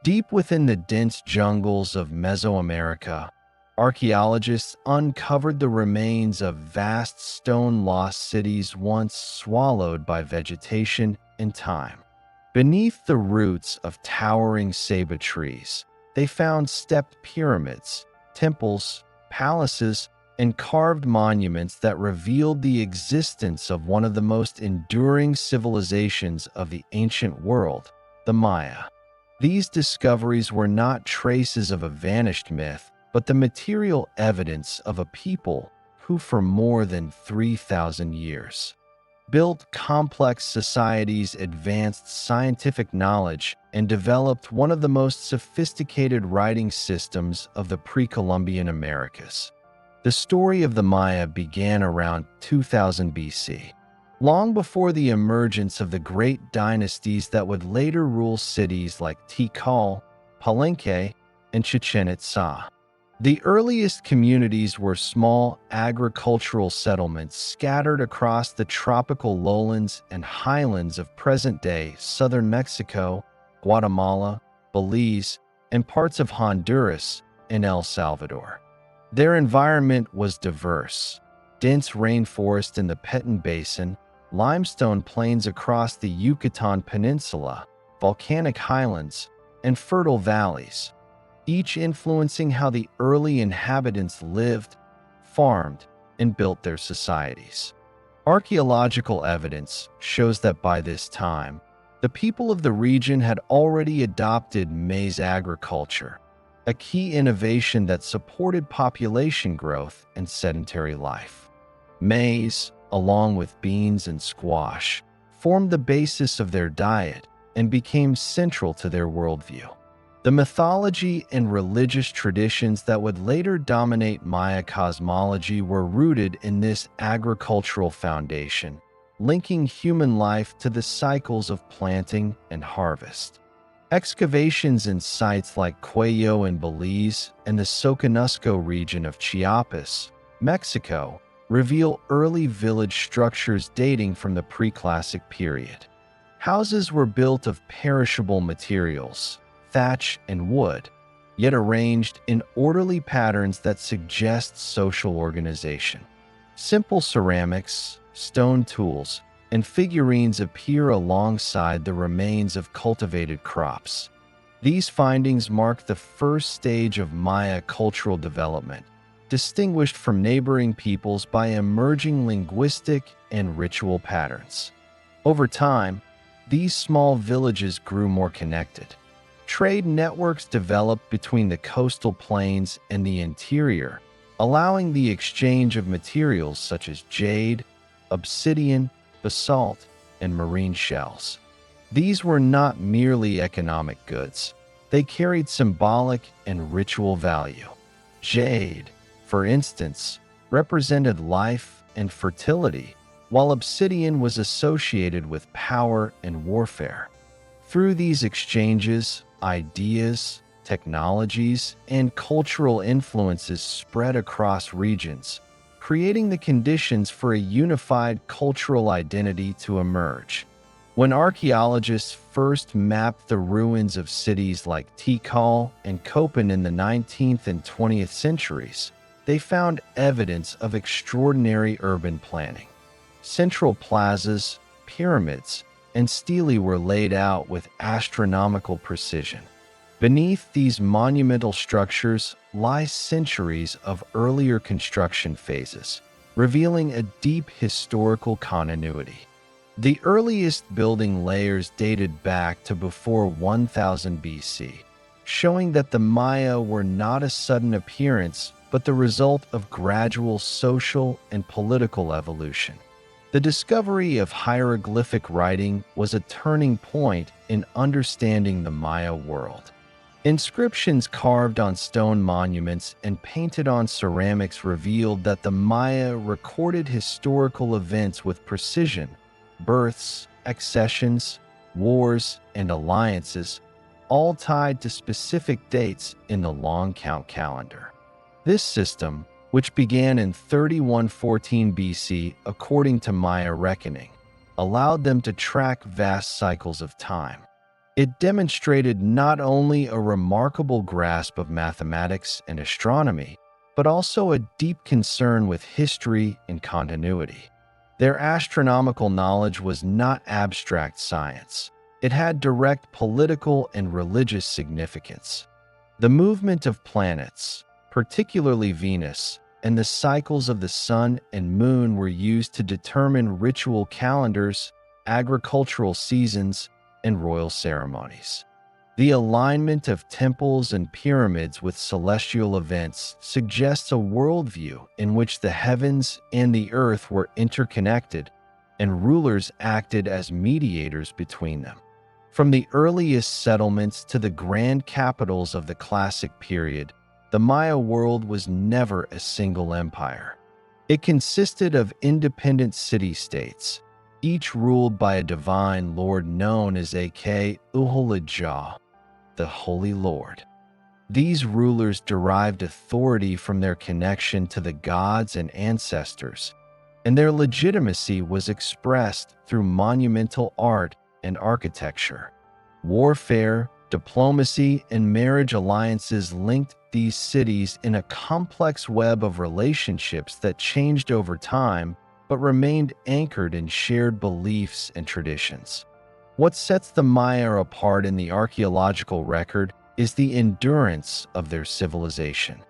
Deep within the dense jungles of Mesoamerica, archaeologists uncovered the remains of vast stone-lost cities once swallowed by vegetation and time. Beneath the roots of towering ceiba trees, they found stepped pyramids, temples, palaces, and carved monuments that revealed the existence of one of the most enduring civilizations of the ancient world, the Maya. These discoveries were not traces of a vanished myth, but the material evidence of a people who, for more than 3,000 years, built complex societies, advanced scientific knowledge, and developed one of the most sophisticated writing systems of the pre-Columbian Americas. The story of the Maya began around 2000 BC, long before the emergence of the great dynasties that would later rule cities like Tikal, Palenque, and Chichén Itzá. The earliest communities were small agricultural settlements scattered across the tropical lowlands and highlands of present-day southern Mexico, Guatemala, Belize, and parts of Honduras and El Salvador. Their environment was diverse: dense rainforest in the Petén Basin, limestone plains across the Yucatan Peninsula, volcanic highlands, and fertile valleys, each influencing how the early inhabitants lived, farmed, and built their societies. Archaeological evidence shows that by this time, the people of the region had already adopted maize agriculture, a key innovation that supported population growth and sedentary life. Maize, along with beans and squash, formed the basis of their diet and became central to their worldview. The mythology and religious traditions that would later dominate Maya cosmology were rooted in this agricultural foundation, linking human life to the cycles of planting and harvest. Excavations in sites like Cuello in Belize and the Soconusco region of Chiapas, Mexico, reveal early village structures dating from the pre-classic period. Houses were built of perishable materials, thatch and wood, yet arranged in orderly patterns that suggest social organization. Simple ceramics, stone tools, and figurines appear alongside the remains of cultivated crops. These findings mark the first stage of Maya cultural development, distinguished from neighboring peoples by emerging linguistic and ritual patterns. Over time, these small villages grew more connected. Trade networks developed between the coastal plains and the interior, allowing the exchange of materials such as jade, obsidian, basalt, and marine shells. These were not merely economic goods. They carried symbolic and ritual value. Jade, for instance, represented life and fertility, while obsidian was associated with power and warfare. Through these exchanges, ideas, technologies, and cultural influences spread across regions, creating the conditions for a unified cultural identity to emerge. When archaeologists first mapped the ruins of cities like Tikal and Copán in the 19th and 20th centuries, they found evidence of extraordinary urban planning. Central plazas, pyramids, and stelae were laid out with astronomical precision. Beneath these monumental structures lie centuries of earlier construction phases, revealing a deep historical continuity. The earliest building layers dated back to before 1000 BC, showing that the Maya were not a sudden appearance but the result of gradual social and political evolution. The discovery of hieroglyphic writing was a turning point in understanding the Maya world. Inscriptions carved on stone monuments and painted on ceramics revealed that the Maya recorded historical events with precision: births, accessions, wars, and alliances, all tied to specific dates in the long count calendar. This system, which began in 3114 BC according to Maya reckoning, allowed them to track vast cycles of time. It demonstrated not only a remarkable grasp of mathematics and astronomy, but also a deep concern with history and continuity. Their astronomical knowledge was not abstract science. It had direct political and religious significance. The movement of planets, particularly Venus, and the cycles of the sun and moon were used to determine ritual calendars, agricultural seasons, and royal ceremonies. The alignment of temples and pyramids with celestial events suggests a worldview in which the heavens and the earth were interconnected, and rulers acted as mediators between them. From the earliest settlements to the grand capitals of the classic period, the Maya world was never a single empire. It consisted of independent city-states, each ruled by a divine lord known as Ak Uholajah, the Holy Lord. These rulers derived authority from their connection to the gods and ancestors, and their legitimacy was expressed through monumental art and architecture. Warfare, diplomacy, and marriage alliances linked these cities in a complex web of relationships that changed over time but remained anchored in shared beliefs and traditions. What sets the Maya apart in the archaeological record is the endurance of their civilization.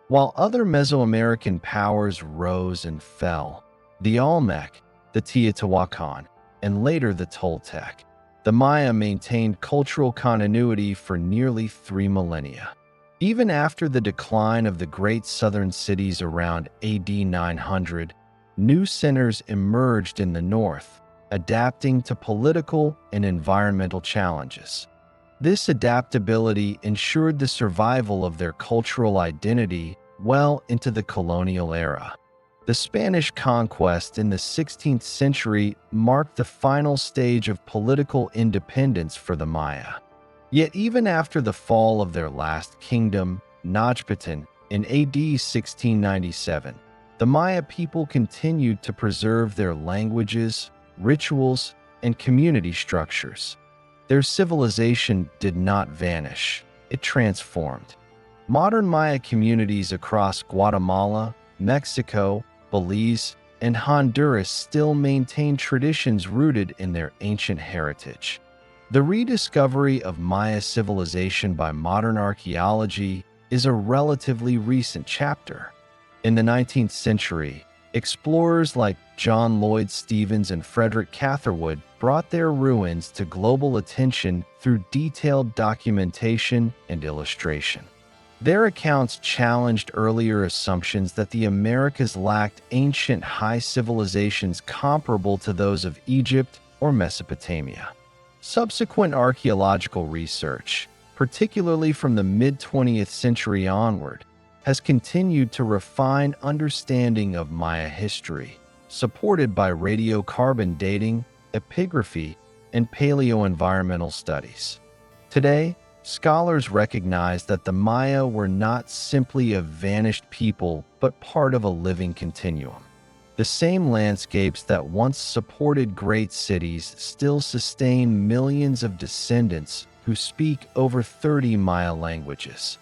While other Mesoamerican powers rose and fell, the Olmec, the Teotihuacan, and later the Toltec, the Maya maintained cultural continuity for nearly 3 millennia. Even after the decline of the great southern cities around AD 900, new centers emerged in the north, adapting to political and environmental challenges. This adaptability ensured the survival of their cultural identity well into the colonial era. The Spanish conquest in the 16th century marked the final stage of political independence for the Maya. Yet even after the fall of their last kingdom, Mayapán, in AD 1697, the Maya people continued to preserve their languages, rituals, and community structures. Their civilization did not vanish, it transformed. Modern Maya communities across Guatemala, Mexico, Belize, and Honduras still maintain traditions rooted in their ancient heritage. The rediscovery of Maya civilization by modern archaeology is a relatively recent chapter. In the 19th century, explorers like John Lloyd Stephens and Frederick Catherwood brought their ruins to global attention through detailed documentation and illustration. Their accounts challenged earlier assumptions that the Americas lacked ancient high civilizations comparable to those of Egypt or Mesopotamia. Subsequent archaeological research, particularly from the mid-20th century onward, has continued to refine understanding of Maya history, supported by radiocarbon dating, epigraphy, and paleoenvironmental studies. Today, scholars recognize that the Maya were not simply a vanished people, but part of a living continuum. The same landscapes that once supported great cities still sustain millions of descendants who speak over 30 Maya languages.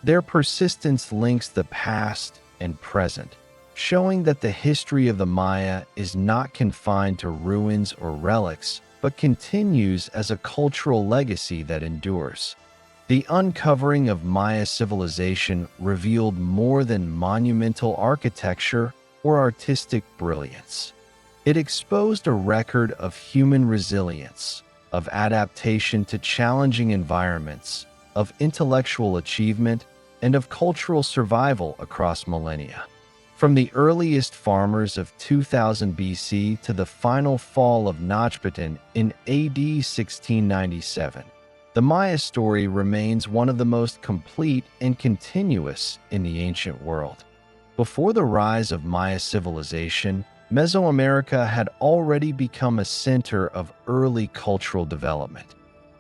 Their persistence links the past and present, showing that the history of the Maya is not confined to ruins or relics, but continues as a cultural legacy that endures. The uncovering of Maya civilization revealed more than monumental architecture or artistic brilliance. It exposed a record of human resilience, of adaptation to challenging environments, of intellectual achievement, and of cultural survival across millennia. From the earliest farmers of 2000 BC to the final fall of Mayapán in AD 1697, the Maya story remains one of the most complete and continuous in the ancient world. Before the rise of Maya civilization, Mesoamerica had already become a center of early cultural development.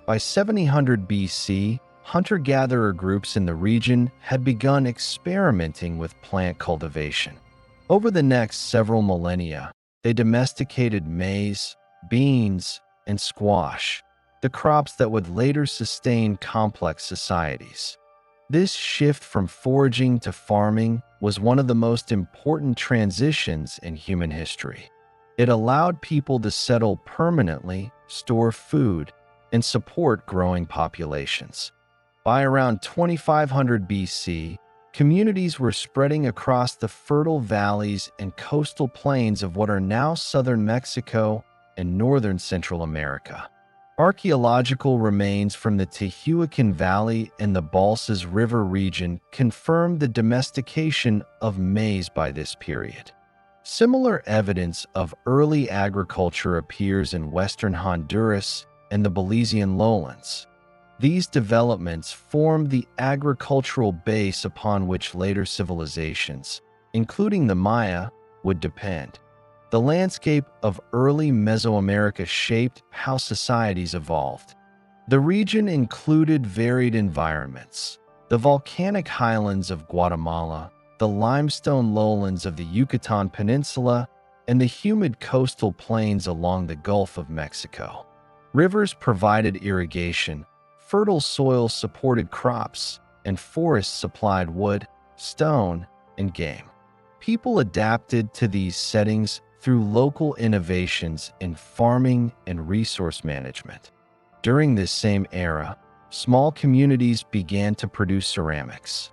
By 700 BC, hunter-gatherer groups in the region had begun experimenting with plant cultivation. Over the next several millennia, they domesticated maize, beans, and squash. the crops that would later sustain complex societies. This shift from foraging to farming was one of the most important transitions in human history. It allowed people to settle permanently, store food, and support growing populations. By around 2500 BC, communities were spreading across the fertile valleys and coastal plains of what are now southern Mexico and northern Central America. Archaeological remains from the Tehuacan Valley and the Balsas River region confirm the domestication of maize by this period. Similar evidence of early agriculture appears in western Honduras and the Belizean lowlands. These developments formed the agricultural base upon which later civilizations, including the Maya, would depend. The landscape of early Mesoamerica shaped how societies evolved. The region included varied environments: the volcanic highlands of Guatemala, the limestone lowlands of the Yucatan Peninsula, and the humid coastal plains along the Gulf of Mexico. Rivers provided irrigation, fertile soils supported crops, and forests supplied wood, stone, and game. People adapted to these settings through local innovations in farming and resource management. During this same era, small communities began to produce ceramics.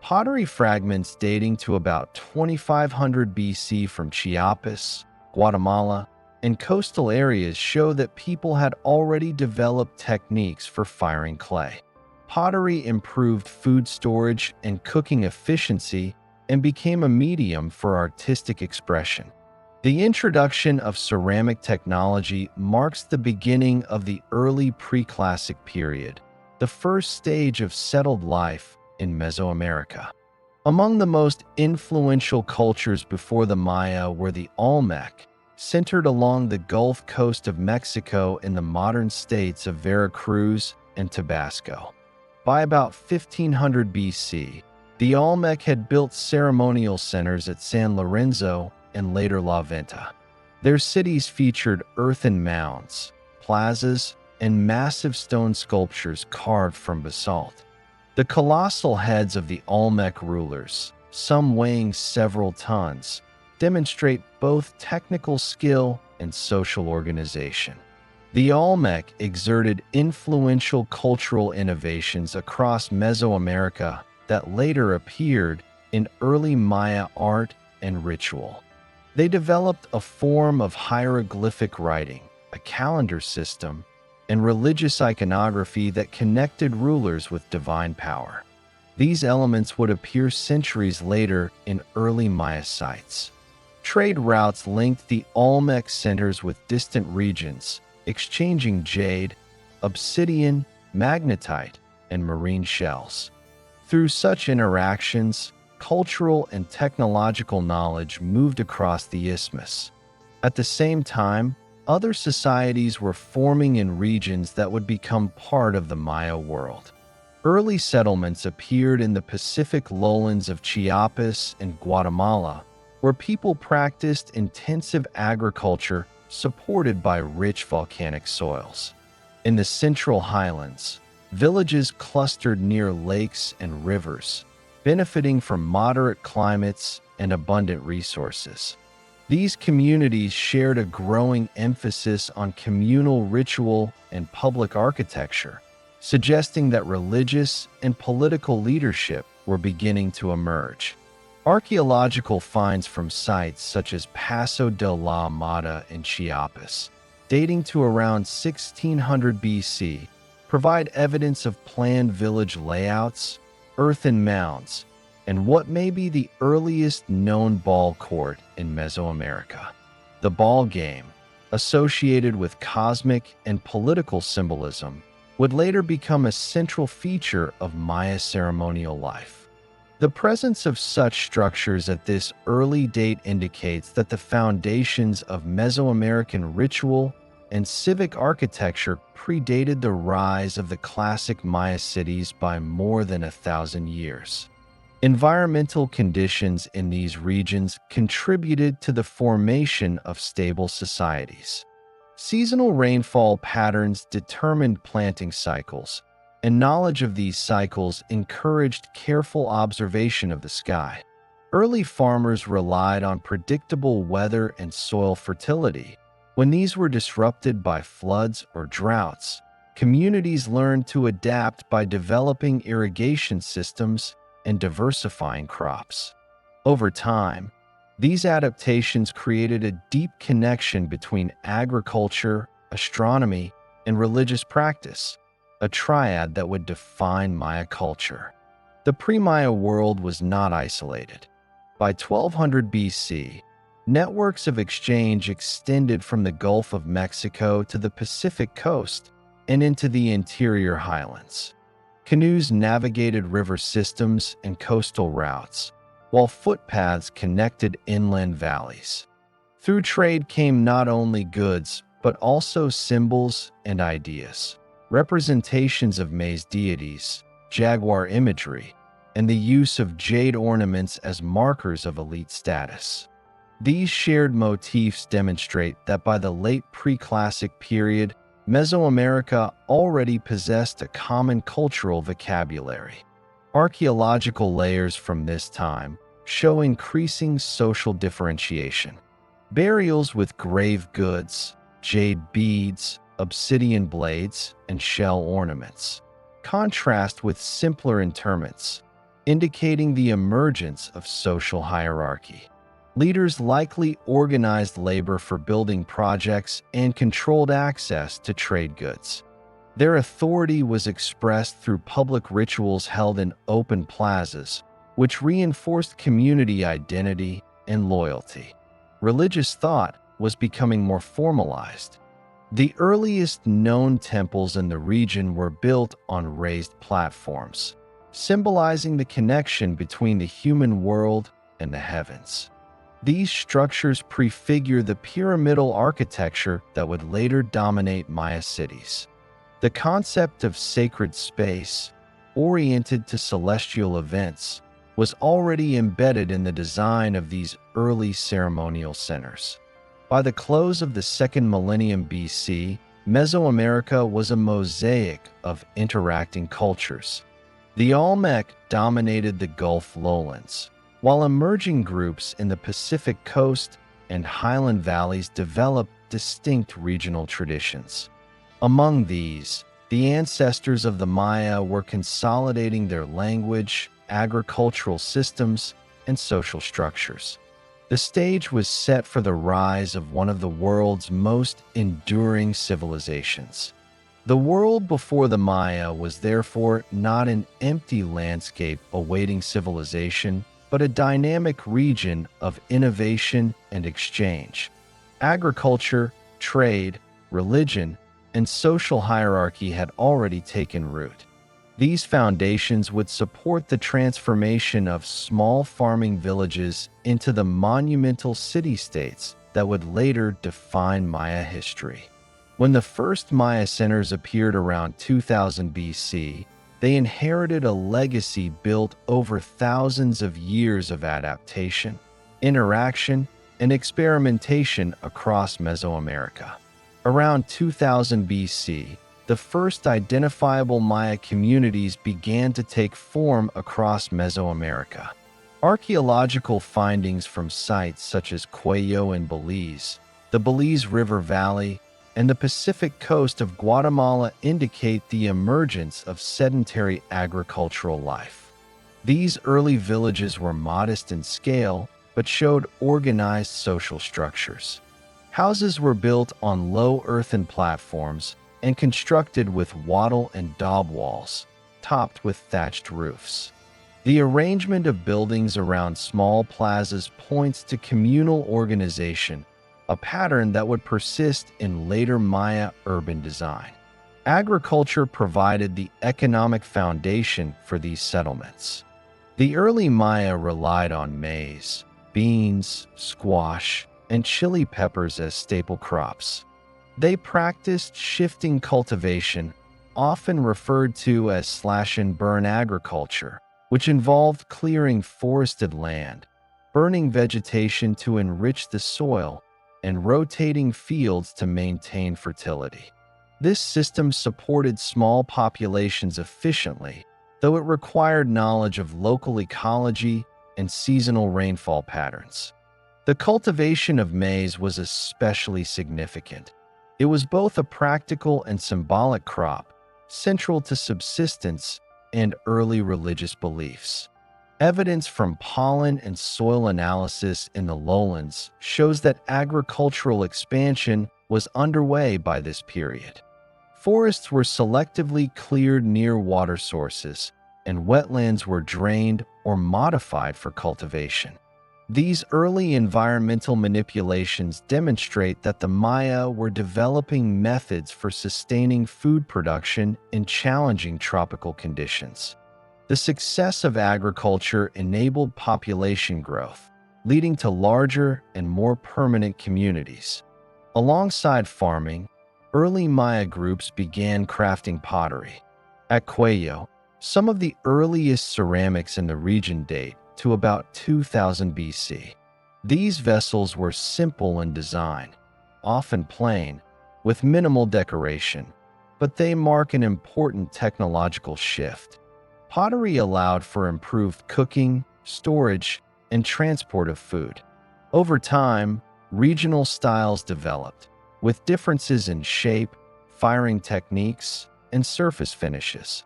Pottery fragments dating to about 2500 BC from Chiapas, Guatemala, and coastal areas show that people had already developed techniques for firing clay. Pottery improved food storage and cooking efficiency and became a medium for artistic expression. The introduction of ceramic technology marks the beginning of the early pre-classic period, the first stage of settled life in Mesoamerica. Among the most influential cultures before the Maya were the Olmec, centered along the Gulf Coast of Mexico in the modern states of Veracruz and Tabasco. By about 1500 BC, the Olmec had built ceremonial centers at San Lorenzo and later La Venta. Their cities featured earthen mounds, plazas, and massive stone sculptures carved from basalt. The colossal heads of the Olmec rulers, some weighing several tons, demonstrate both technical skill and social organization. The Olmec exerted influential cultural innovations across Mesoamerica that later appeared in early Maya art and ritual. They developed a form of hieroglyphic writing, a calendar system, and religious iconography that connected rulers with divine power. These elements would appear centuries later in early Maya sites. Trade routes linked the Olmec centers with distant regions, exchanging jade, obsidian, magnetite, and marine shells. Through such interactions, cultural and technological knowledge moved across the isthmus. At the same time, other societies were forming in regions that would become part of the Maya world. Early settlements appeared in the Pacific lowlands of Chiapas and Guatemala, where people practiced intensive agriculture supported by rich volcanic soils. In the central highlands, villages clustered near lakes and rivers, benefiting from moderate climates and abundant resources. These communities shared a growing emphasis on communal ritual and public architecture, suggesting that religious and political leadership were beginning to emerge. Archaeological finds from sites such as Paso de la Amada in Chiapas, dating to around 1600 BC, provide evidence of planned village layouts, earthen mounds, and what may be the earliest known ball court in Mesoamerica. The ball game, associated with cosmic and political symbolism, would later become a central feature of Maya ceremonial life. The presence of such structures at this early date indicates that the foundations of Mesoamerican ritual and civic architecture predated the rise of the classic Maya cities by more than 1,000 years. Environmental conditions in these regions contributed to the formation of stable societies. Seasonal rainfall patterns determined planting cycles, and knowledge of these cycles encouraged careful observation of the sky. Early farmers relied on predictable weather and soil fertility. When these were disrupted by floods or droughts, communities learned to adapt by developing irrigation systems and diversifying crops. Over time, these adaptations created a deep connection between agriculture, astronomy, and religious practice, a triad that would define Maya culture. The pre-Maya world was not isolated. By 1200 BC, networks of exchange extended from the Gulf of Mexico to the Pacific coast and into the interior highlands. Canoes navigated river systems and coastal routes, while footpaths connected inland valleys. Through trade came not only goods, but also symbols and ideas, representations of maize deities, jaguar imagery, and the use of jade ornaments as markers of elite status. These shared motifs demonstrate that by the late pre-classic period, Mesoamerica already possessed a common cultural vocabulary. Archaeological layers from this time show increasing social differentiation. Burials with grave goods, jade beads, obsidian blades, and shell ornaments contrast with simpler interments, indicating the emergence of social hierarchy. Leaders likely organized labor for building projects and controlled access to trade goods. Their authority was expressed through public rituals held in open plazas, which reinforced community identity and loyalty. Religious thought was becoming more formalized. The earliest known temples in the region were built on raised platforms, symbolizing the connection between the human world and the heavens. These structures prefigure the pyramidal architecture that would later dominate Maya cities. The concept of sacred space, oriented to celestial events, was already embedded in the design of these early ceremonial centers. By the close of the second millennium BC, Mesoamerica was a mosaic of interacting cultures. The Olmec dominated the Gulf lowlands, while emerging groups in the Pacific coast and highland valleys developed distinct regional traditions. Among these, the ancestors of the Maya were consolidating their language, agricultural systems, and social structures. The stage was set for the rise of one of the world's most enduring civilizations. The world before the Maya was therefore not an empty landscape awaiting civilization, but a dynamic region of innovation and exchange. Agriculture, trade, religion, and social hierarchy had already taken root. These foundations would support the transformation of small farming villages into the monumental city-states that would later define Maya history. When the first Maya centers appeared around 2000 BC, they inherited a legacy built over thousands of years of adaptation, interaction, and experimentation across Mesoamerica. Around 2000 BC, the first identifiable Maya communities began to take form across Mesoamerica. Archaeological findings from sites such as Cuello in Belize, the Belize River Valley, and the Pacific coast of Guatemala indicate the emergence of sedentary agricultural life. These early villages were modest in scale, but showed organized social structures. Houses were built on low earthen platforms and constructed with wattle and daub walls, topped with thatched roofs. The arrangement of buildings around small plazas points to communal organization, a pattern that would persist in later Maya urban design. Agriculture provided the economic foundation for these settlements. The early Maya relied on maize, beans, squash, and chili peppers as staple crops. They practiced shifting cultivation, often referred to as slash-and-burn agriculture, which involved clearing forested land, burning vegetation to enrich the soil, and rotating fields to maintain fertility. This system supported small populations efficiently, though it required knowledge of local ecology and seasonal rainfall patterns. The cultivation of maize was especially significant. It was both a practical and symbolic crop, central to subsistence and early religious beliefs. Evidence from pollen and soil analysis in the lowlands shows that agricultural expansion was underway by this period. Forests were selectively cleared near water sources, and wetlands were drained or modified for cultivation. These early environmental manipulations demonstrate that the Maya were developing methods for sustaining food production in challenging tropical conditions. The success of agriculture enabled population growth, leading to larger and more permanent communities. Alongside farming, early Maya groups began crafting pottery. At Cuello, some of the earliest ceramics in the region date to about 2000 BC. These vessels were simple in design, often plain, with minimal decoration, but they mark an important technological shift. Pottery allowed for improved cooking, storage, and transport of food. Over time, regional styles developed, with differences in shape, firing techniques, and surface finishes.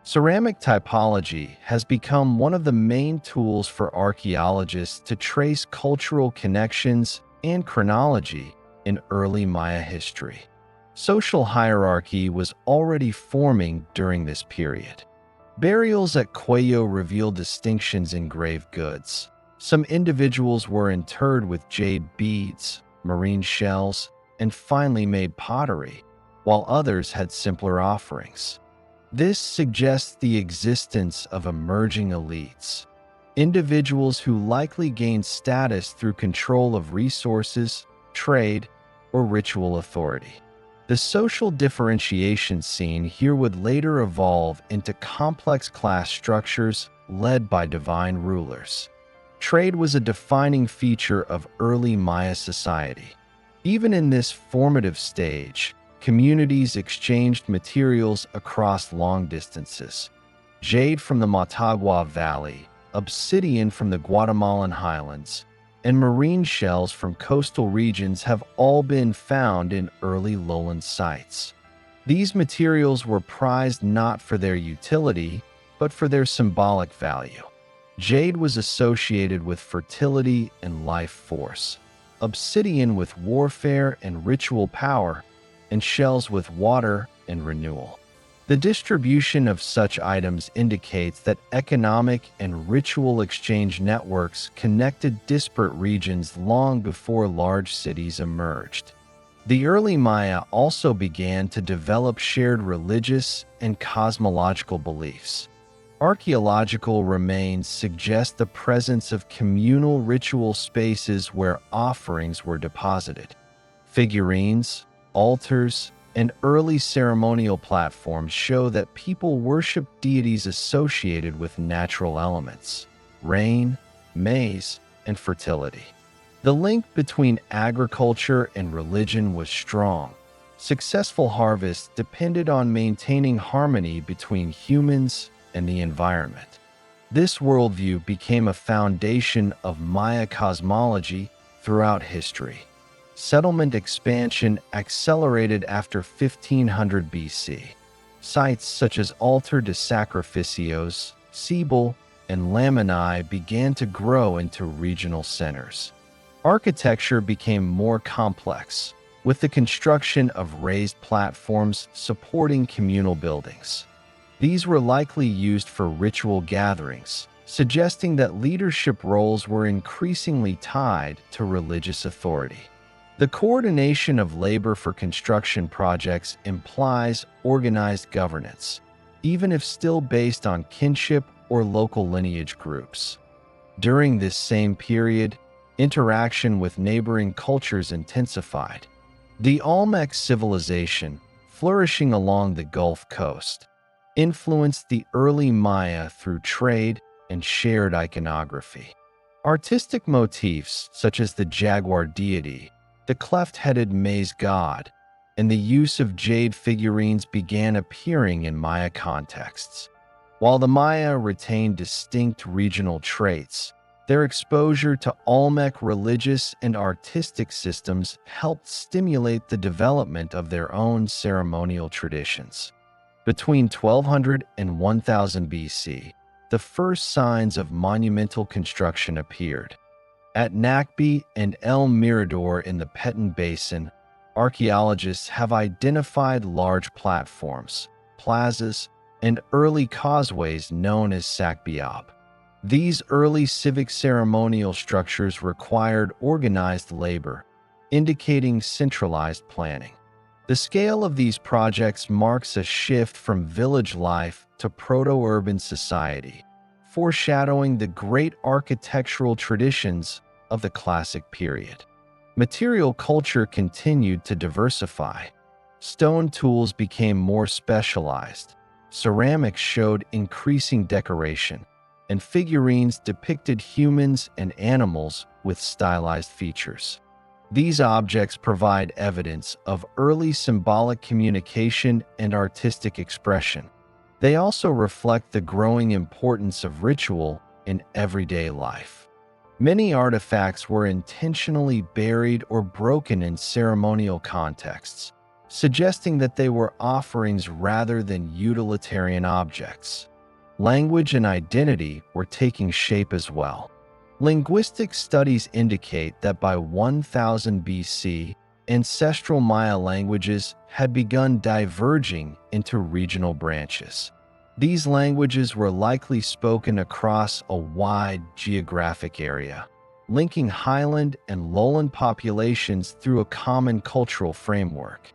Ceramic typology has become one of the main tools for archaeologists to trace cultural connections and chronology in early Maya history. Social hierarchy was already forming during this period. Burials at Cuello reveal distinctions in grave goods. Some individuals were interred with jade beads, marine shells, and finely made pottery, while others had simpler offerings. This suggests the existence of emerging elites, individuals who likely gained status through control of resources, trade, or ritual authority. The social differentiation seen here would later evolve into complex class structures led by divine rulers. Trade was a defining feature of early Maya society. Even in this formative stage, communities exchanged materials across long distances. Jade from the Motagua Valley, obsidian from the Guatemalan highlands, and marine shells from coastal regions have all been found in early lowland sites. These materials were prized not for their utility, but for their symbolic value. Jade was associated with fertility and life force, obsidian with warfare and ritual power, and shells with water and renewal. The distribution of such items indicates that economic and ritual exchange networks connected disparate regions long before large cities emerged. The early Maya also began to develop shared religious and cosmological beliefs. Archaeological remains suggest the presence of communal ritual spaces where offerings were deposited. Figurines, altars, and early ceremonial platforms show that people worshiped deities associated with natural elements, rain, maize, and fertility. The link between agriculture and religion was strong. Successful harvests depended on maintaining harmony between humans and the environment. This worldview became a foundation of Maya cosmology throughout history. Settlement expansion accelerated after 1500 BC. Sites such as Altar de Sacrificios, Cebal, and Lamini began to grow into regional centers. Architecture became more complex, with the construction of raised platforms supporting communal buildings. These were likely used for ritual gatherings, suggesting that leadership roles were increasingly tied to religious authority. The coordination of labor for construction projects implies organized governance, even if still based on kinship or local lineage groups. During this same period, interaction with neighboring cultures intensified. The Olmec civilization, flourishing along the Gulf Coast, influenced the early Maya through trade and shared iconography. Artistic motifs such as the jaguar deity, the cleft-headed maize god, and the use of jade figurines began appearing in Maya contexts. While the Maya retained distinct regional traits, their exposure to Olmec religious and artistic systems helped stimulate the development of their own ceremonial traditions. Between 1200 and 1000 BC, the first signs of monumental construction appeared. At Nakbi and El Mirador in the Petén Basin, archaeologists have identified large platforms, plazas, and early causeways known as Sakbiab. These early civic ceremonial structures required organized labor, indicating centralized planning. The scale of these projects marks a shift from village life to proto-urban society, foreshadowing the great architectural traditions of the Classic period. Material culture continued to diversify. Stone tools became more specialized, ceramics showed increasing decoration, and figurines depicted humans and animals with stylized features. These objects provide evidence of early symbolic communication and artistic expression. They also reflect the growing importance of ritual in everyday life. Many artifacts were intentionally buried or broken in ceremonial contexts, suggesting that they were offerings rather than utilitarian objects. Language and identity were taking shape as well. Linguistic studies indicate that by 1000 BC, ancestral Maya languages had begun diverging into regional branches. These languages were likely spoken across a wide geographic area, linking highland and lowland populations through a common cultural framework.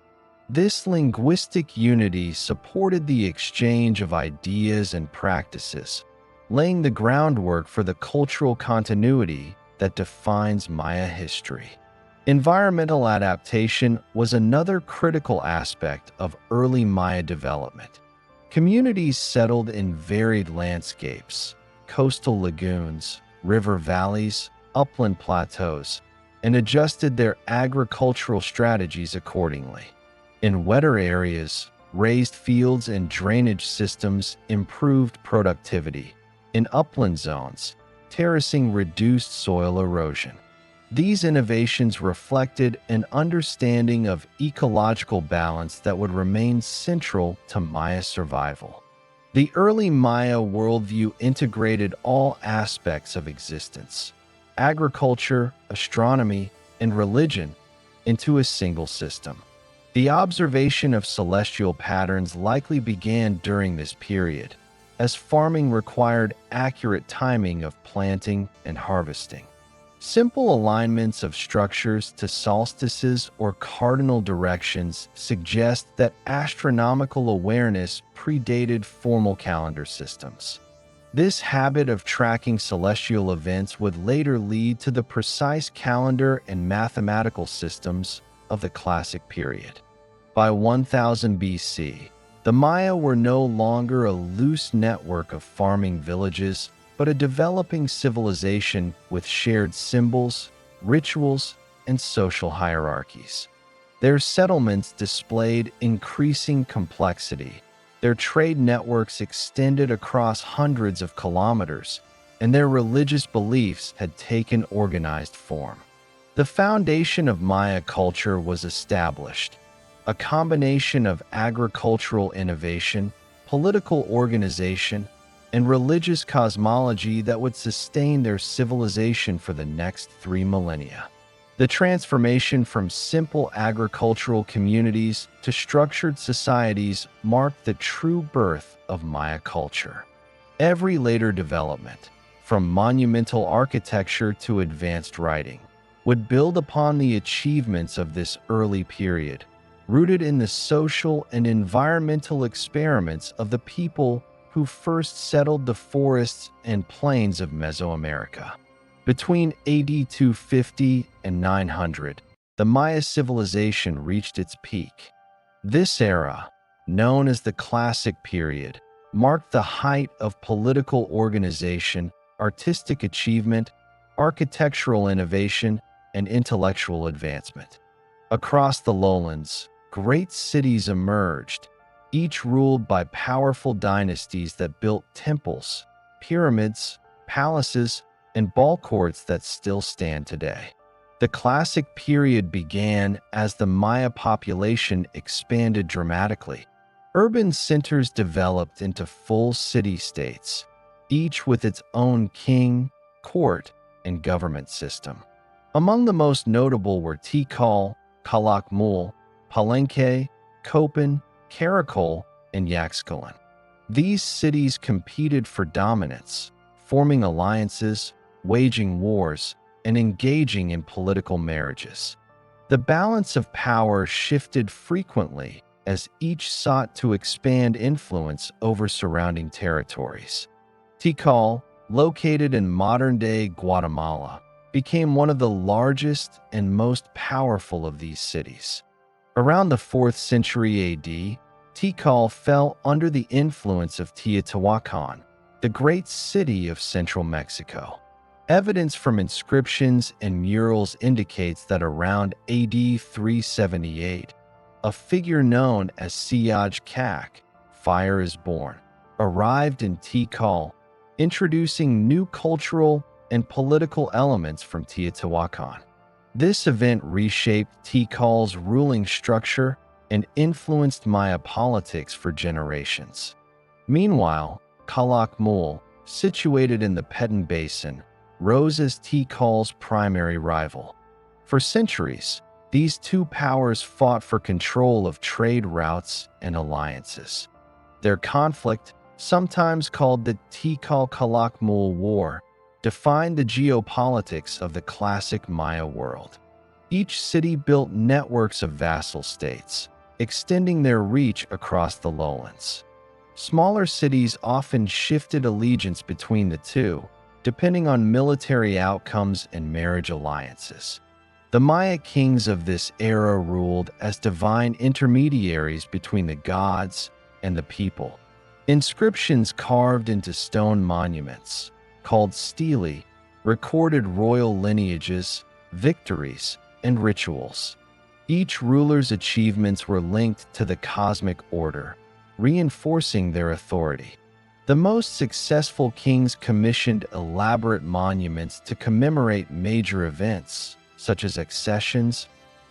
This linguistic unity supported the exchange of ideas and practices, laying the groundwork for the cultural continuity that defines Maya history. Environmental adaptation was another critical aspect of early Maya development. Communities settled in varied landscapes, coastal lagoons, river valleys, upland plateaus, and adjusted their agricultural strategies accordingly. In wetter areas, raised fields and drainage systems improved productivity. In upland zones, terracing reduced soil erosion. These innovations reflected an understanding of ecological balance that would remain central to Maya survival. The early Maya worldview integrated all aspects of existence, agriculture, astronomy, and religion, into a single system. The observation of celestial patterns likely began during this period, as farming required accurate timing of planting and harvesting. Simple alignments of structures to solstices or cardinal directions suggest that astronomical awareness predated formal calendar systems. This habit of tracking celestial events would later lead to the precise calendar and mathematical systems of the Classic period. By 1000 BC, the Maya were no longer a loose network of farming villages, but a developing civilization with shared symbols, rituals, and social hierarchies. Their settlements displayed increasing complexity. Their trade networks extended across hundreds of kilometers, and their religious beliefs had taken organized form. The foundation of Maya culture was established, a combination of agricultural innovation, political organization, and religious cosmology that would sustain their civilization for the next 3 millennia. The transformation from simple agricultural communities to structured societies marked the true birth of Maya culture. Every later development, from monumental architecture to advanced writing, would build upon the achievements of this early period, rooted in the social and environmental experiments of the people who first settled the forests and plains of Mesoamerica. Between AD 250 and 900, the Maya civilization reached its peak. This era, known as the Classic period, marked the height of political organization, artistic achievement, architectural innovation, and intellectual advancement. Across the lowlands, great cities emerged, each ruled by powerful dynasties that built temples, pyramids, palaces, and ball courts that still stand today. The classic period began as the Maya population expanded dramatically. Urban centers developed into full city-states, each with its own king, court, and government system. Among the most notable were Tikal, Calakmul, Palenque, Copán, Caracol, and Yaxchilan. These cities competed for dominance, forming alliances, waging wars, and engaging in political marriages. The balance of power shifted frequently as each sought to expand influence over surrounding territories. Tikal, located in modern-day Guatemala, became one of the largest and most powerful of these cities. Around the 4th century AD, Tikal fell under the influence of Teotihuacan, the great city of central Mexico. Evidence from inscriptions and murals indicates that around AD 378, a figure known as Siyaj Kak, Fire is Born, arrived in Tikal, introducing new cultural and political elements from Teotihuacan. This event reshaped Tikal's ruling structure and influenced Maya politics for generations. Meanwhile, Calakmul, situated in the Petén Basin, rose as Tikal's primary rival. For centuries, these two powers fought for control of trade routes and alliances. Their conflict, sometimes called the Tikal-Calakmul War, defined the geopolitics of the classic Maya world. Each city built networks of vassal states, extending their reach across the lowlands. Smaller cities often shifted allegiance between the two, depending on military outcomes and marriage alliances. The Maya kings of this era ruled as divine intermediaries between the gods and the people. Inscriptions carved into stone monuments, called stelae, recorded royal lineages, victories, and rituals. Each ruler's achievements were linked to the cosmic order, reinforcing their authority. The most successful kings commissioned elaborate monuments to commemorate major events, such as accessions,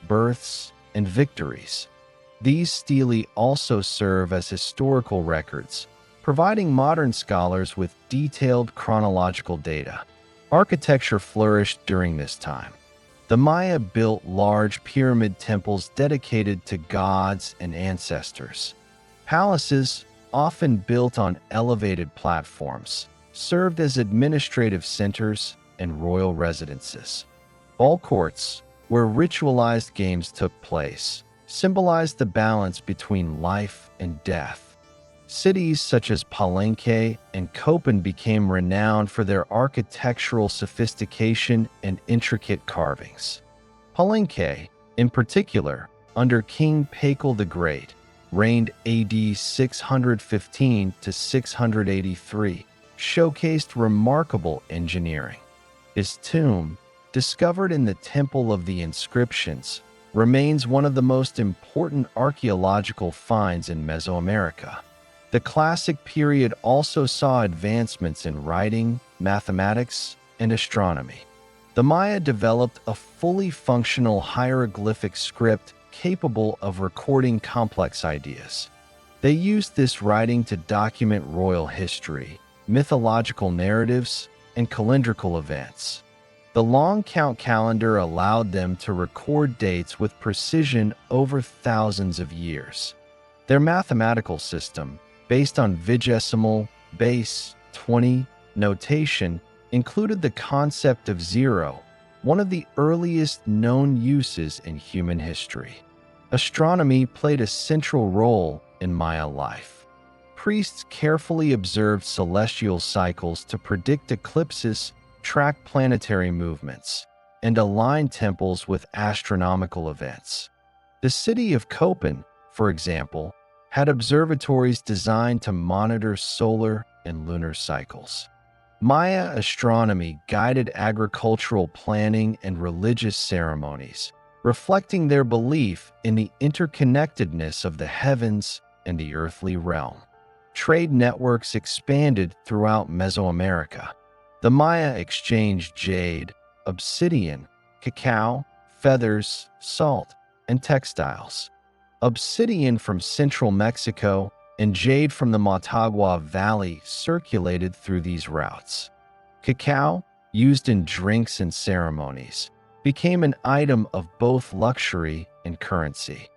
births, and victories. These stelae also serve as historical records, providing modern scholars with detailed chronological data. Architecture flourished during this time. The Maya built large pyramid temples dedicated to gods and ancestors. Palaces, often built on elevated platforms, served as administrative centers and royal residences. Ball courts, where ritualized games took place, symbolized the balance between life and death. Cities such as Palenque and Copán became renowned for their architectural sophistication and intricate carvings. Palenque, in particular, under King Pakal the Great, reigned AD 615 to 683, showcased remarkable engineering. His tomb, discovered in the Temple of the Inscriptions, remains one of the most important archaeological finds in Mesoamerica. The classic period also saw advancements in writing, mathematics, and astronomy. The Maya developed a fully functional hieroglyphic script capable of recording complex ideas. They used this writing to document royal history, mythological narratives, and calendrical events. The long count calendar allowed them to record dates with precision over thousands of years. Their mathematical system, based on vigesimal, base, 20 notation, included the concept of zero, one of the earliest known uses in human history. Astronomy played a central role in Maya life. Priests carefully observed celestial cycles to predict eclipses, track planetary movements, and align temples with astronomical events. The city of Copán, for example, had observatories designed to monitor solar and lunar cycles. Maya astronomy guided agricultural planning and religious ceremonies, reflecting their belief in the interconnectedness of the heavens and the earthly realm. Trade networks expanded throughout Mesoamerica. The Maya exchanged jade, obsidian, cacao, feathers, salt, and textiles. Obsidian from central Mexico and jade from the Motagua Valley circulated through these routes. Cacao, used in drinks and ceremonies, became an item of both luxury and currency.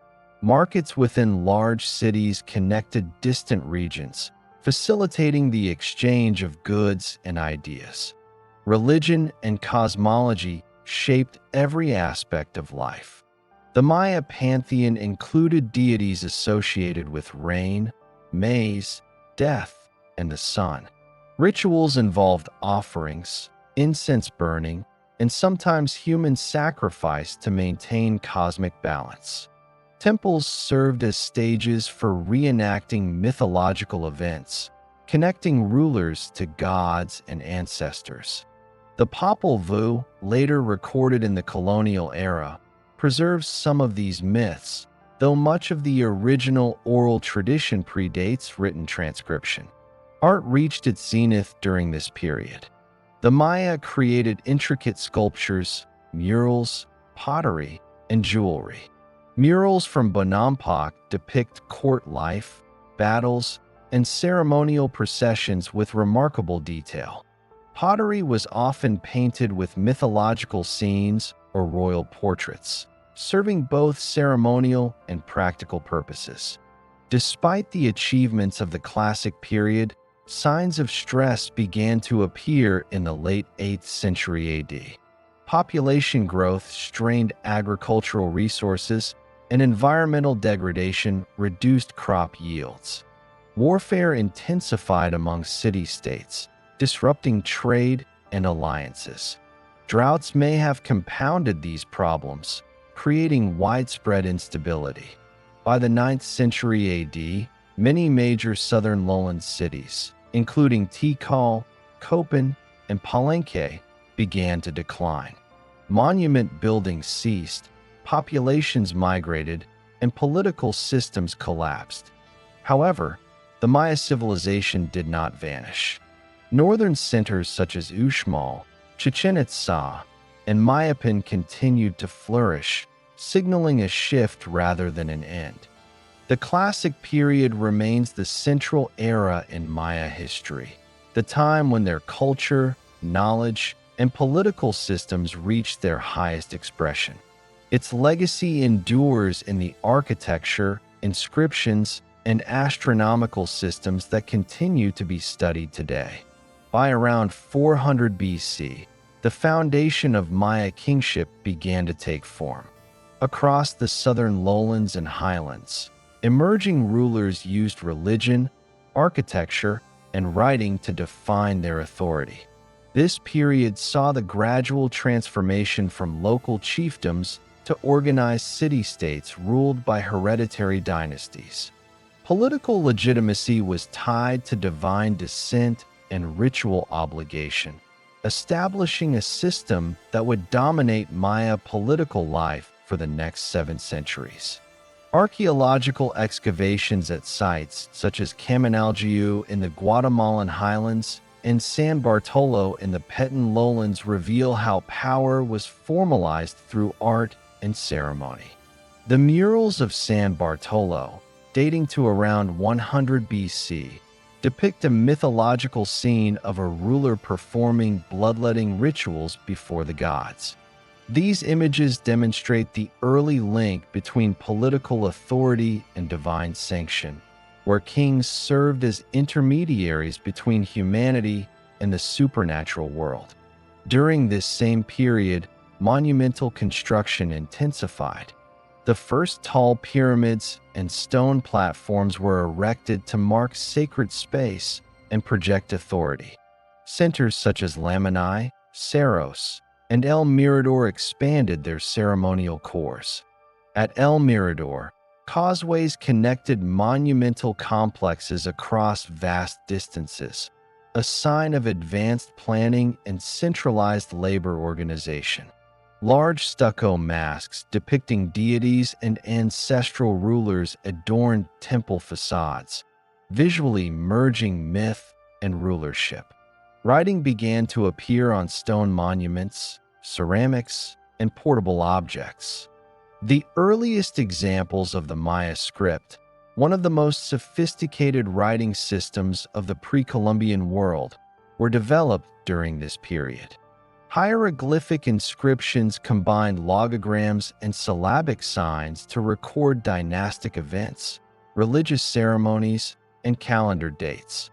Markets within large cities connected distant regions, facilitating the exchange of goods and ideas. Religion and cosmology shaped every aspect of life. The Maya pantheon included deities associated with rain, maize, death, and the sun. Rituals involved offerings, incense burning, and sometimes human sacrifice to maintain cosmic balance. Temples served as stages for reenacting mythological events, connecting rulers to gods and ancestors. The Popol Vuh, later recorded in the colonial era, preserves some of these myths, though much of the original oral tradition predates written transcription. Art reached its zenith during this period. The Maya created intricate sculptures, murals, pottery, and jewelry. Murals from Bonampak depict court life, battles, and ceremonial processions with remarkable detail. Pottery was often painted with mythological scenes or royal portraits, serving both ceremonial and practical purposes. Despite the achievements of the classic period, signs of stress began to appear in the late 8th century AD. Population growth strained agricultural resources, and environmental degradation reduced crop yields. Warfare intensified among city-states, disrupting trade and alliances. Droughts may have compounded these problems, creating widespread instability. By the 9th century AD, many major southern lowland cities, including Tikal, Copán, and Palenque, began to decline. Monument building ceased, populations migrated, and political systems collapsed. However, the Maya civilization did not vanish. Northern centers such as Uxmal, Chichén Itzá, and Mayapán continued to flourish, signaling a shift rather than an end. The Classic period remains the central era in Maya history, the time when their culture, knowledge, and political systems reached their highest expression. Its legacy endures in the architecture, inscriptions, and astronomical systems that continue to be studied today. By around 400 BC, the foundation of Maya kingship began to take form. Across the southern lowlands and highlands, emerging rulers used religion, architecture, and writing to define their authority. This period saw the gradual transformation from local chiefdoms to organized city-states ruled by hereditary dynasties. Political legitimacy was tied to divine descent and ritual obligation, establishing a system that would dominate Maya political life for the next 7 centuries. Archaeological excavations at sites such as Caminaljiu in the Guatemalan highlands and San Bartolo in the Petén lowlands reveal how power was formalized through art and ceremony. The murals of San Bartolo, dating to around 100 BC, depict a mythological scene of a ruler performing bloodletting rituals before the gods. These images demonstrate the early link between political authority and divine sanction, where kings served as intermediaries between humanity and the supernatural world. During this same period, monumental construction intensified. The first tall pyramids and stone platforms were erected to mark sacred space and project authority. Centers such as Lamani, Saros, and El Mirador expanded their ceremonial cores. At El Mirador, causeways connected monumental complexes across vast distances, a sign of advanced planning and centralized labor organization. Large stucco masks depicting deities and ancestral rulers adorned temple facades, visually merging myth and rulership. Writing began to appear on stone monuments, ceramics, and portable objects. The earliest examples of the Maya script, one of the most sophisticated writing systems of the pre-Columbian world, were developed during this period. Hieroglyphic inscriptions combined logograms and syllabic signs to record dynastic events, religious ceremonies, and calendar dates.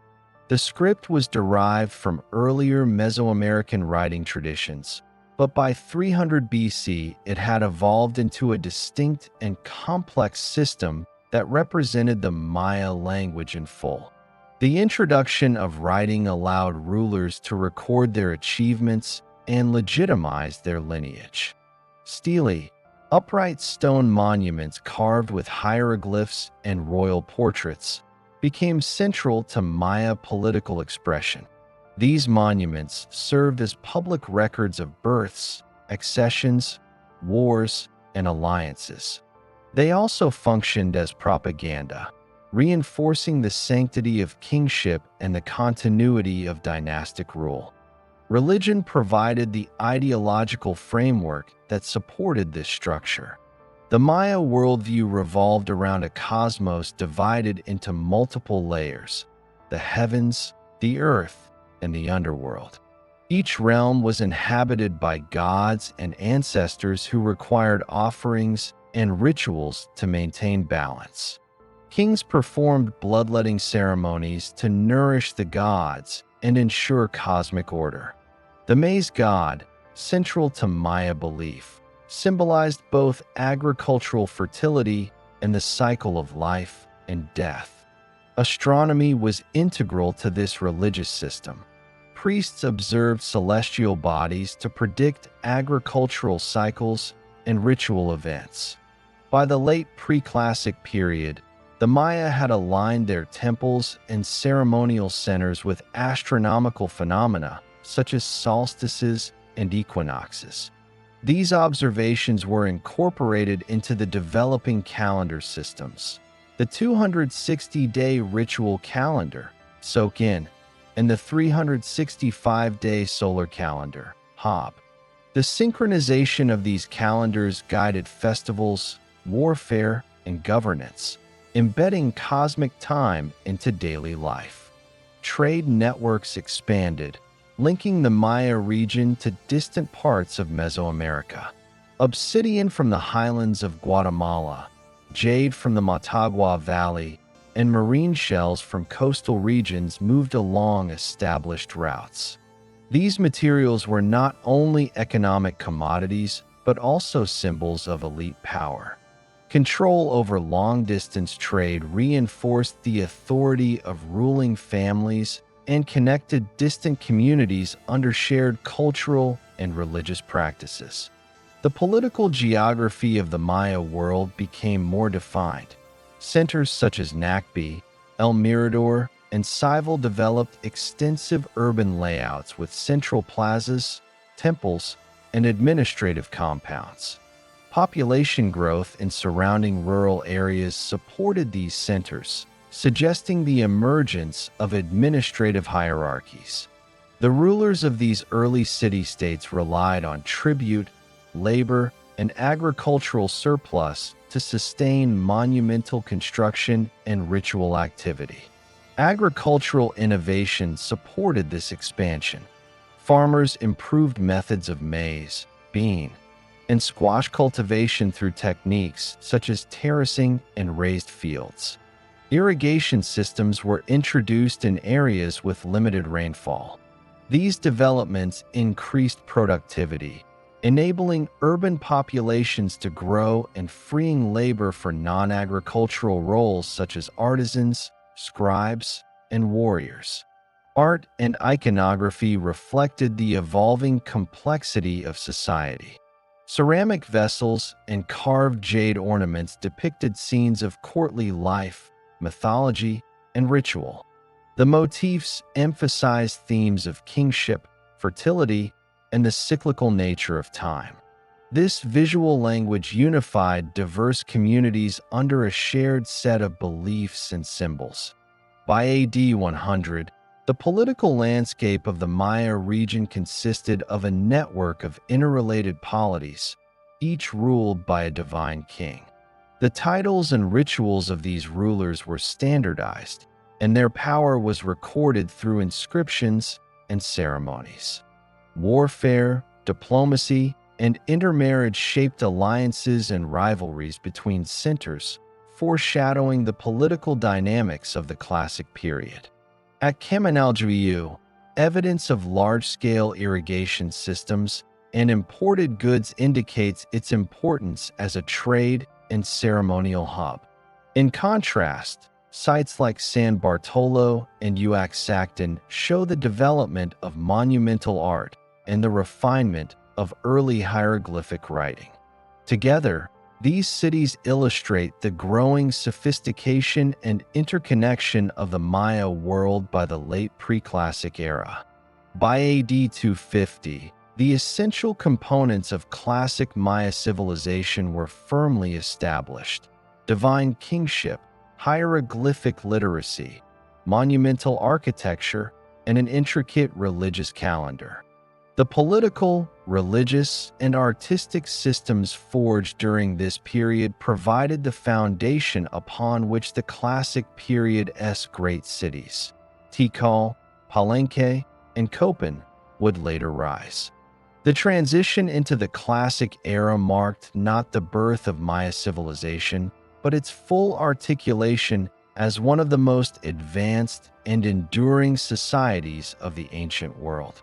The script was derived from earlier Mesoamerican writing traditions, but by 300 BC it had evolved into a distinct and complex system that represented the Maya language in full. The introduction of writing allowed rulers to record their achievements and legitimize their lineage. Stele, upright stone monuments carved with hieroglyphs and royal portraits, became central to Maya political expression. These monuments served as public records of births, accessions, wars, and alliances. They also functioned as propaganda, reinforcing the sanctity of kingship and the continuity of dynastic rule. Religion provided the ideological framework that supported this structure. The Maya worldview revolved around a cosmos divided into multiple layers: the heavens, the earth, and the underworld. Each realm was inhabited by gods and ancestors who required offerings and rituals to maintain balance. Kings performed bloodletting ceremonies to nourish the gods and ensure cosmic order. The maize god, central to Maya belief, symbolized both agricultural fertility and the cycle of life and death. Astronomy was integral to this religious system. Priests observed celestial bodies to predict agricultural cycles and ritual events. By the late pre-classic period, the Maya had aligned their temples and ceremonial centers with astronomical phenomena such as solstices and equinoxes. These observations were incorporated into the developing calendar systems. The 260-day ritual calendar, Sokin, and the 365-day solar calendar, Hob. The synchronization of these calendars guided festivals, warfare, and governance, embedding cosmic time into daily life. Trade networks expanded, linking the Maya region to distant parts of Mesoamerica. Obsidian from the highlands of Guatemala, jade from the Motagua Valley, and marine shells from coastal regions moved along established routes. These materials were not only economic commodities, but also symbols of elite power. Control over long-distance trade reinforced the authority of ruling families and connected distant communities under shared cultural and religious practices. The political geography of the Maya world became more defined. Centers such as Nakbi, El Mirador, and Saival developed extensive urban layouts with central plazas, temples, and administrative compounds. Population growth in surrounding rural areas supported these centers, suggesting the emergence of administrative hierarchies. The rulers of these early city-states relied on tribute, labor, and agricultural surplus to sustain monumental construction and ritual activity. Agricultural innovation supported this expansion. Farmers improved methods of maize, bean, and squash cultivation through techniques such as terracing and raised fields. Irrigation systems were introduced in areas with limited rainfall. These developments increased productivity, enabling urban populations to grow and freeing labor for non-agricultural roles such as artisans, scribes, and warriors. Art and iconography reflected the evolving complexity of society. Ceramic vessels and carved jade ornaments depicted scenes of courtly life, mythology, and ritual. The motifs emphasize themes of kingship, fertility, and the cyclical nature of time. This visual language unified diverse communities under a shared set of beliefs and symbols. By AD 100, the political landscape of the Maya region consisted of a network of interrelated polities, each ruled by a divine king. The titles and rituals of these rulers were standardized, and their power was recorded through inscriptions and ceremonies. Warfare, diplomacy, and intermarriage shaped alliances and rivalries between centers, foreshadowing the political dynamics of the classic period. At Kaminaljuyu, evidence of large-scale irrigation systems and imported goods indicates its importance as a trade and ceremonial hub. In contrast, sites like San Bartolo and Uaxacton show the development of monumental art and the refinement of early hieroglyphic writing. Together, these cities illustrate the growing sophistication and interconnection of the Maya world by the late pre-classic era. By AD 250, the essential components of classic Maya civilization were firmly established: divine kingship, hieroglyphic literacy, monumental architecture, and an intricate religious calendar. The political, religious, and artistic systems forged during this period provided the foundation upon which the classic period's great cities, Tikal, Palenque, and Copán, would later rise. The transition into the classic era marked not the birth of Maya civilization, but its full articulation as one of the most advanced and enduring societies of the ancient world.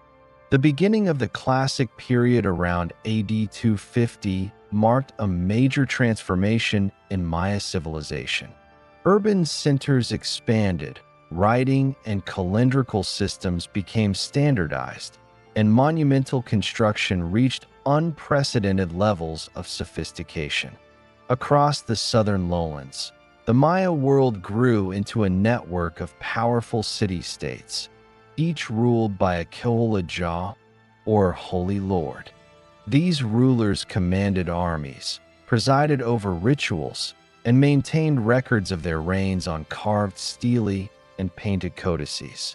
The beginning of the classic period around AD 250 marked a major transformation in Maya civilization. Urban centers expanded, writing and calendrical systems became standardized, and monumental construction reached unprecedented levels of sophistication. Across the southern lowlands, the Maya world grew into a network of powerful city-states, each ruled by a Kiolajah, or Holy Lord. These rulers commanded armies, presided over rituals, and maintained records of their reigns on carved stele and painted codices.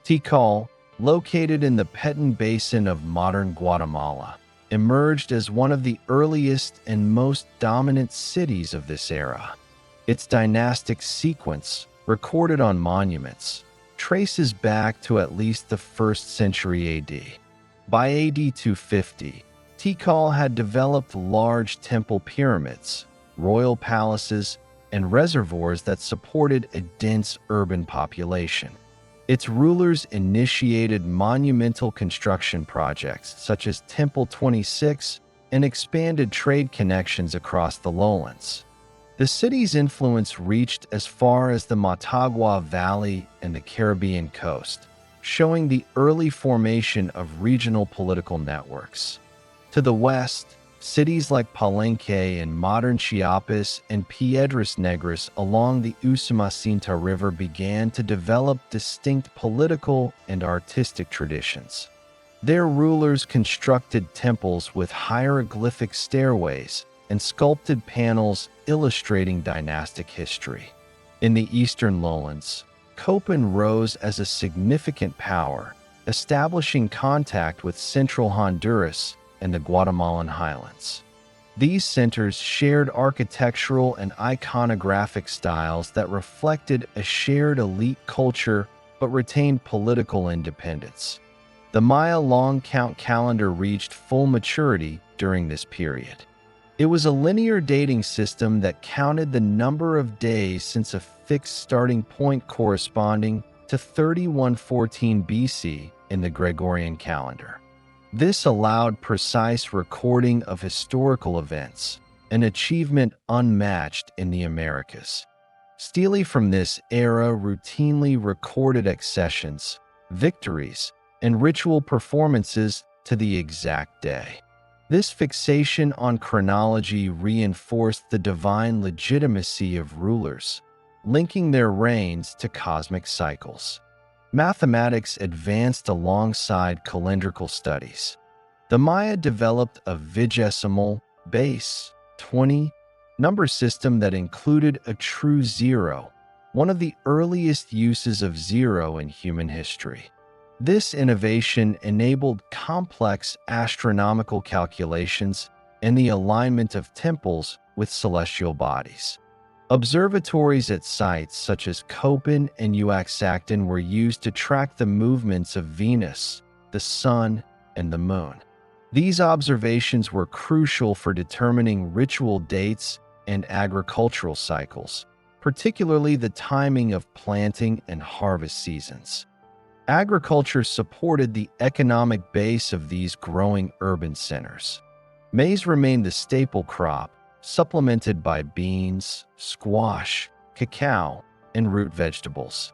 Tikal, located in the Petén Basin of modern Guatemala, emerged as one of the earliest and most dominant cities of this era. Its dynastic sequence, recorded on monuments, traces back to at least the 1st century AD. By AD 250, Tikal had developed large temple pyramids, royal palaces, and reservoirs that supported a dense urban population. Its rulers initiated monumental construction projects such as Temple 26 and expanded trade connections across the lowlands. The city's influence reached as far as the Motagua Valley and the Caribbean coast, showing the early formation of regional political networks. To the west, cities like Palenque in modern Chiapas and Piedras Negras along the Usumacinta River began to develop distinct political and artistic traditions. Their rulers constructed temples with hieroglyphic stairways and sculpted panels illustrating dynastic history. In the eastern lowlands, Copán rose as a significant power, establishing contact with central Honduras and the Guatemalan highlands. These centers shared architectural and iconographic styles that reflected a shared elite culture but retained political independence. The Maya long count calendar reached full maturity during this period. It was a linear dating system that counted the number of days since a fixed starting point corresponding to 3114 BC in the Gregorian calendar. This allowed precise recording of historical events, an achievement unmatched in the Americas. Stele from this era routinely recorded accessions, victories, and ritual performances to the exact day. This fixation on chronology reinforced the divine legitimacy of rulers, linking their reigns to cosmic cycles. Mathematics advanced alongside calendrical studies. The Maya developed a vigesimal, base, 20, number system that included a true zero, one of the earliest uses of zero in human history. This innovation enabled complex astronomical calculations and the alignment of temples with celestial bodies. Observatories at sites such as Copán and Uaxactán were used to track the movements of Venus, the Sun, and the Moon. These observations were crucial for determining ritual dates and agricultural cycles, particularly the timing of planting and harvest seasons. Agriculture supported the economic base of these growing urban centers. Maize remained the staple crop, supplemented by beans, squash, cacao, and root vegetables.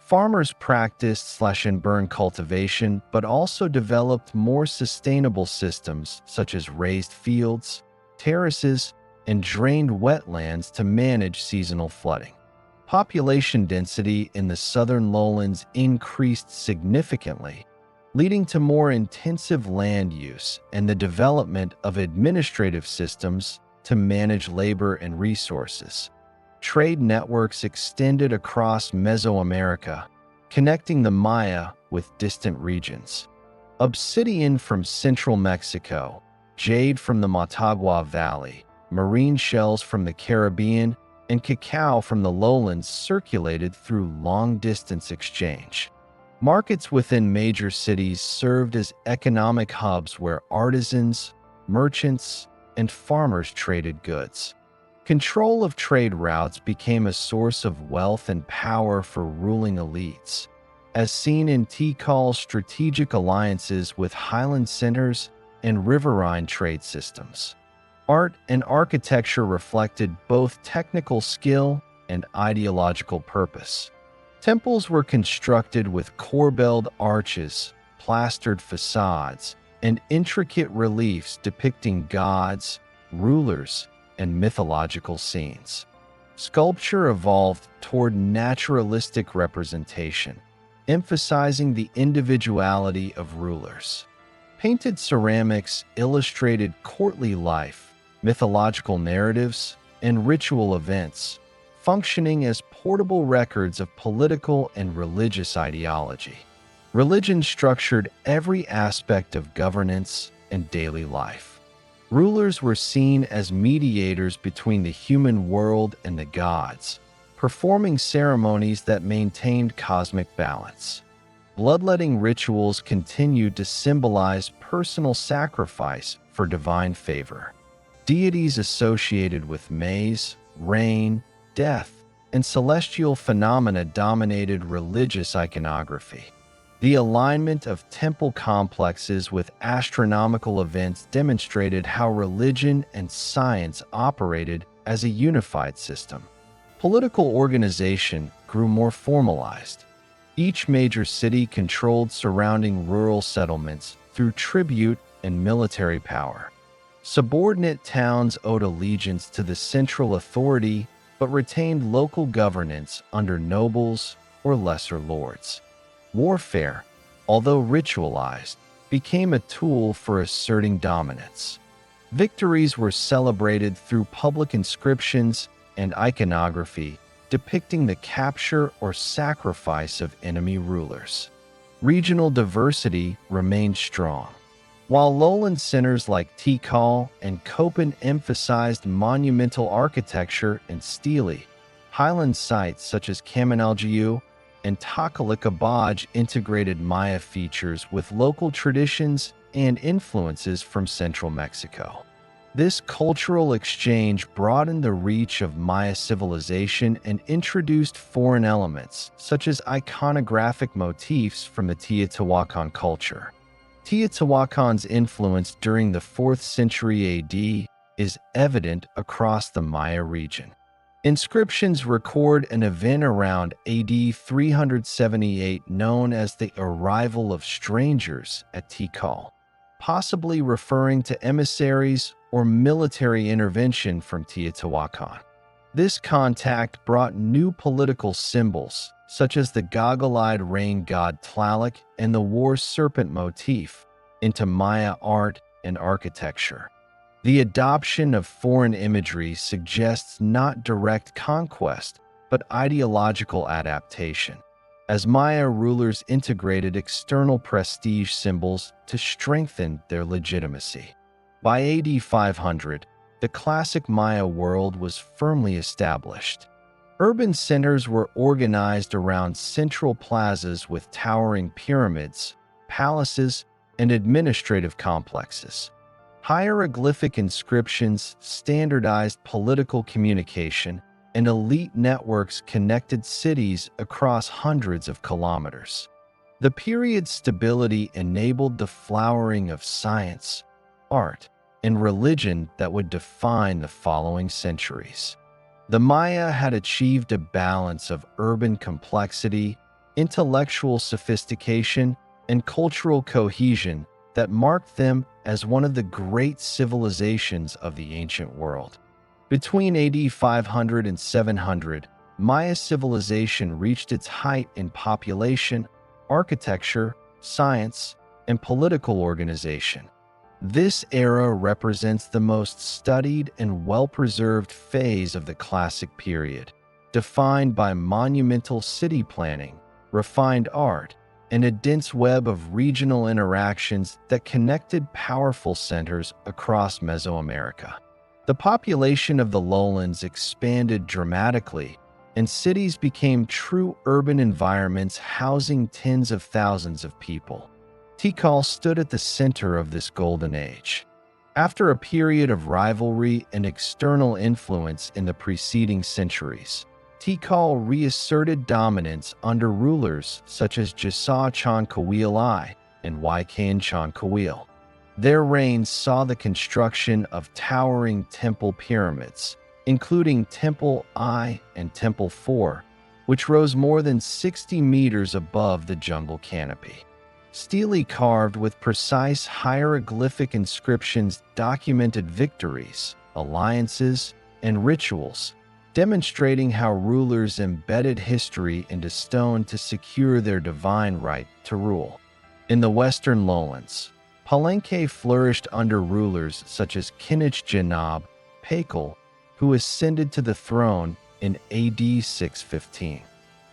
Farmers practiced slash-and-burn cultivation, but also developed more sustainable systems such as raised fields, terraces, and drained wetlands to manage seasonal flooding. Population density in the southern lowlands increased significantly, leading to more intensive land use and the development of administrative systems to manage labor and resources. Trade networks extended across Mesoamerica, connecting the Maya with distant regions. Obsidian from central Mexico, jade from the Motagua Valley, marine shells from the Caribbean, and cacao from the lowlands circulated through long-distance exchange. Markets within major cities served as economic hubs where artisans, merchants, and farmers traded goods. Control of trade routes became a source of wealth and power for ruling elites, as seen in Tikal's strategic alliances with highland centers and riverine trade systems. Art and architecture reflected both technical skill and ideological purpose. Temples were constructed with corbelled arches, plastered facades, and intricate reliefs depicting gods, rulers, and mythological scenes. Sculpture evolved toward naturalistic representation, emphasizing the individuality of rulers. Painted ceramics illustrated courtly life, mythological narratives, and ritual events, functioning as portable records of political and religious ideology. Religion structured every aspect of governance and daily life. Rulers were seen as mediators between the human world and the gods, performing ceremonies that maintained cosmic balance. Bloodletting rituals continued to symbolize personal sacrifice for divine favor. Deities associated with maize, rain, death, and celestial phenomena dominated religious iconography. The alignment of temple complexes with astronomical events demonstrated how religion and science operated as a unified system. Political organization grew more formalized. Each major city controlled surrounding rural settlements through tribute and military power. Subordinate towns owed allegiance to the central authority but retained local governance under nobles or lesser lords. Warfare, although ritualized, became a tool for asserting dominance. Victories were celebrated through public inscriptions and iconography depicting the capture or sacrifice of enemy rulers. Regional diversity remained strong. While lowland centers like Tikal and Copán emphasized monumental architecture and stele, highland sites such as Caminaljiu and Toccolicabaj integrated Maya features with local traditions and influences from central Mexico. This cultural exchange broadened the reach of Maya civilization and introduced foreign elements, such as iconographic motifs from the Teotihuacan culture. Teotihuacan's influence during the 4th century AD is evident across the Maya region. Inscriptions record an event around AD 378 known as the arrival of strangers at Tikal, possibly referring to emissaries or military intervention from Teotihuacan. This contact brought new political symbols, such as the goggle-eyed rain god Tlaloc and the war serpent motif, into Maya art and architecture. The adoption of foreign imagery suggests not direct conquest, but ideological adaptation, as Maya rulers integrated external prestige symbols to strengthen their legitimacy. By AD 500, the classic Maya world was firmly established. Urban centers were organized around central plazas with towering pyramids, palaces, and administrative complexes. Hieroglyphic inscriptions standardized political communication, and elite networks connected cities across hundreds of kilometers. The period's stability enabled the flowering of science, art, and religion that would define the following centuries. The Maya had achieved a balance of urban complexity, intellectual sophistication, and cultural cohesion that marked them as one of the great civilizations of the ancient world. Between AD 500 and 700, Maya civilization reached its height in population, architecture, science, and political organization. This era represents the most studied and well-preserved phase of the classic period, defined by monumental city planning, refined art, and a dense web of regional interactions that connected powerful centers across Mesoamerica. The population of the lowlands expanded dramatically, and cities became true urban environments housing tens of thousands of people. Tikal stood at the center of this golden age. After a period of rivalry and external influence in the preceding centuries, Tikal reasserted dominance under rulers such as Jasa Chankawil I and Waikan Chankawil. Their reigns saw the construction of towering temple pyramids, including Temple I and Temple IV, which rose more than 60 meters above the jungle canopy. Steely carved with precise hieroglyphic inscriptions documented victories, alliances, and rituals, demonstrating how rulers embedded history into stone to secure their divine right to rule. In the western lowlands, Palenque flourished under rulers such as Kinich Janab Pakal, who ascended to the throne in AD 615.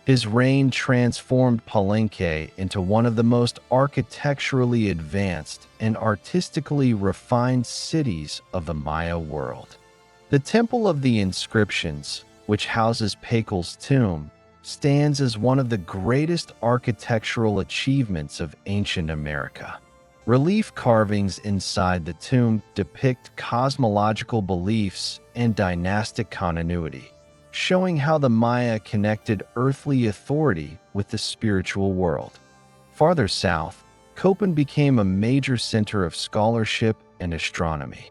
His reign transformed Palenque into one of the most architecturally advanced and artistically refined cities of the Maya world. The Temple of the Inscriptions, which houses Pakal's tomb, stands as one of the greatest architectural achievements of ancient America. Relief carvings inside the tomb depict cosmological beliefs and dynastic continuity, showing how the Maya connected earthly authority with the spiritual world. Farther south, Copán became a major center of scholarship and astronomy.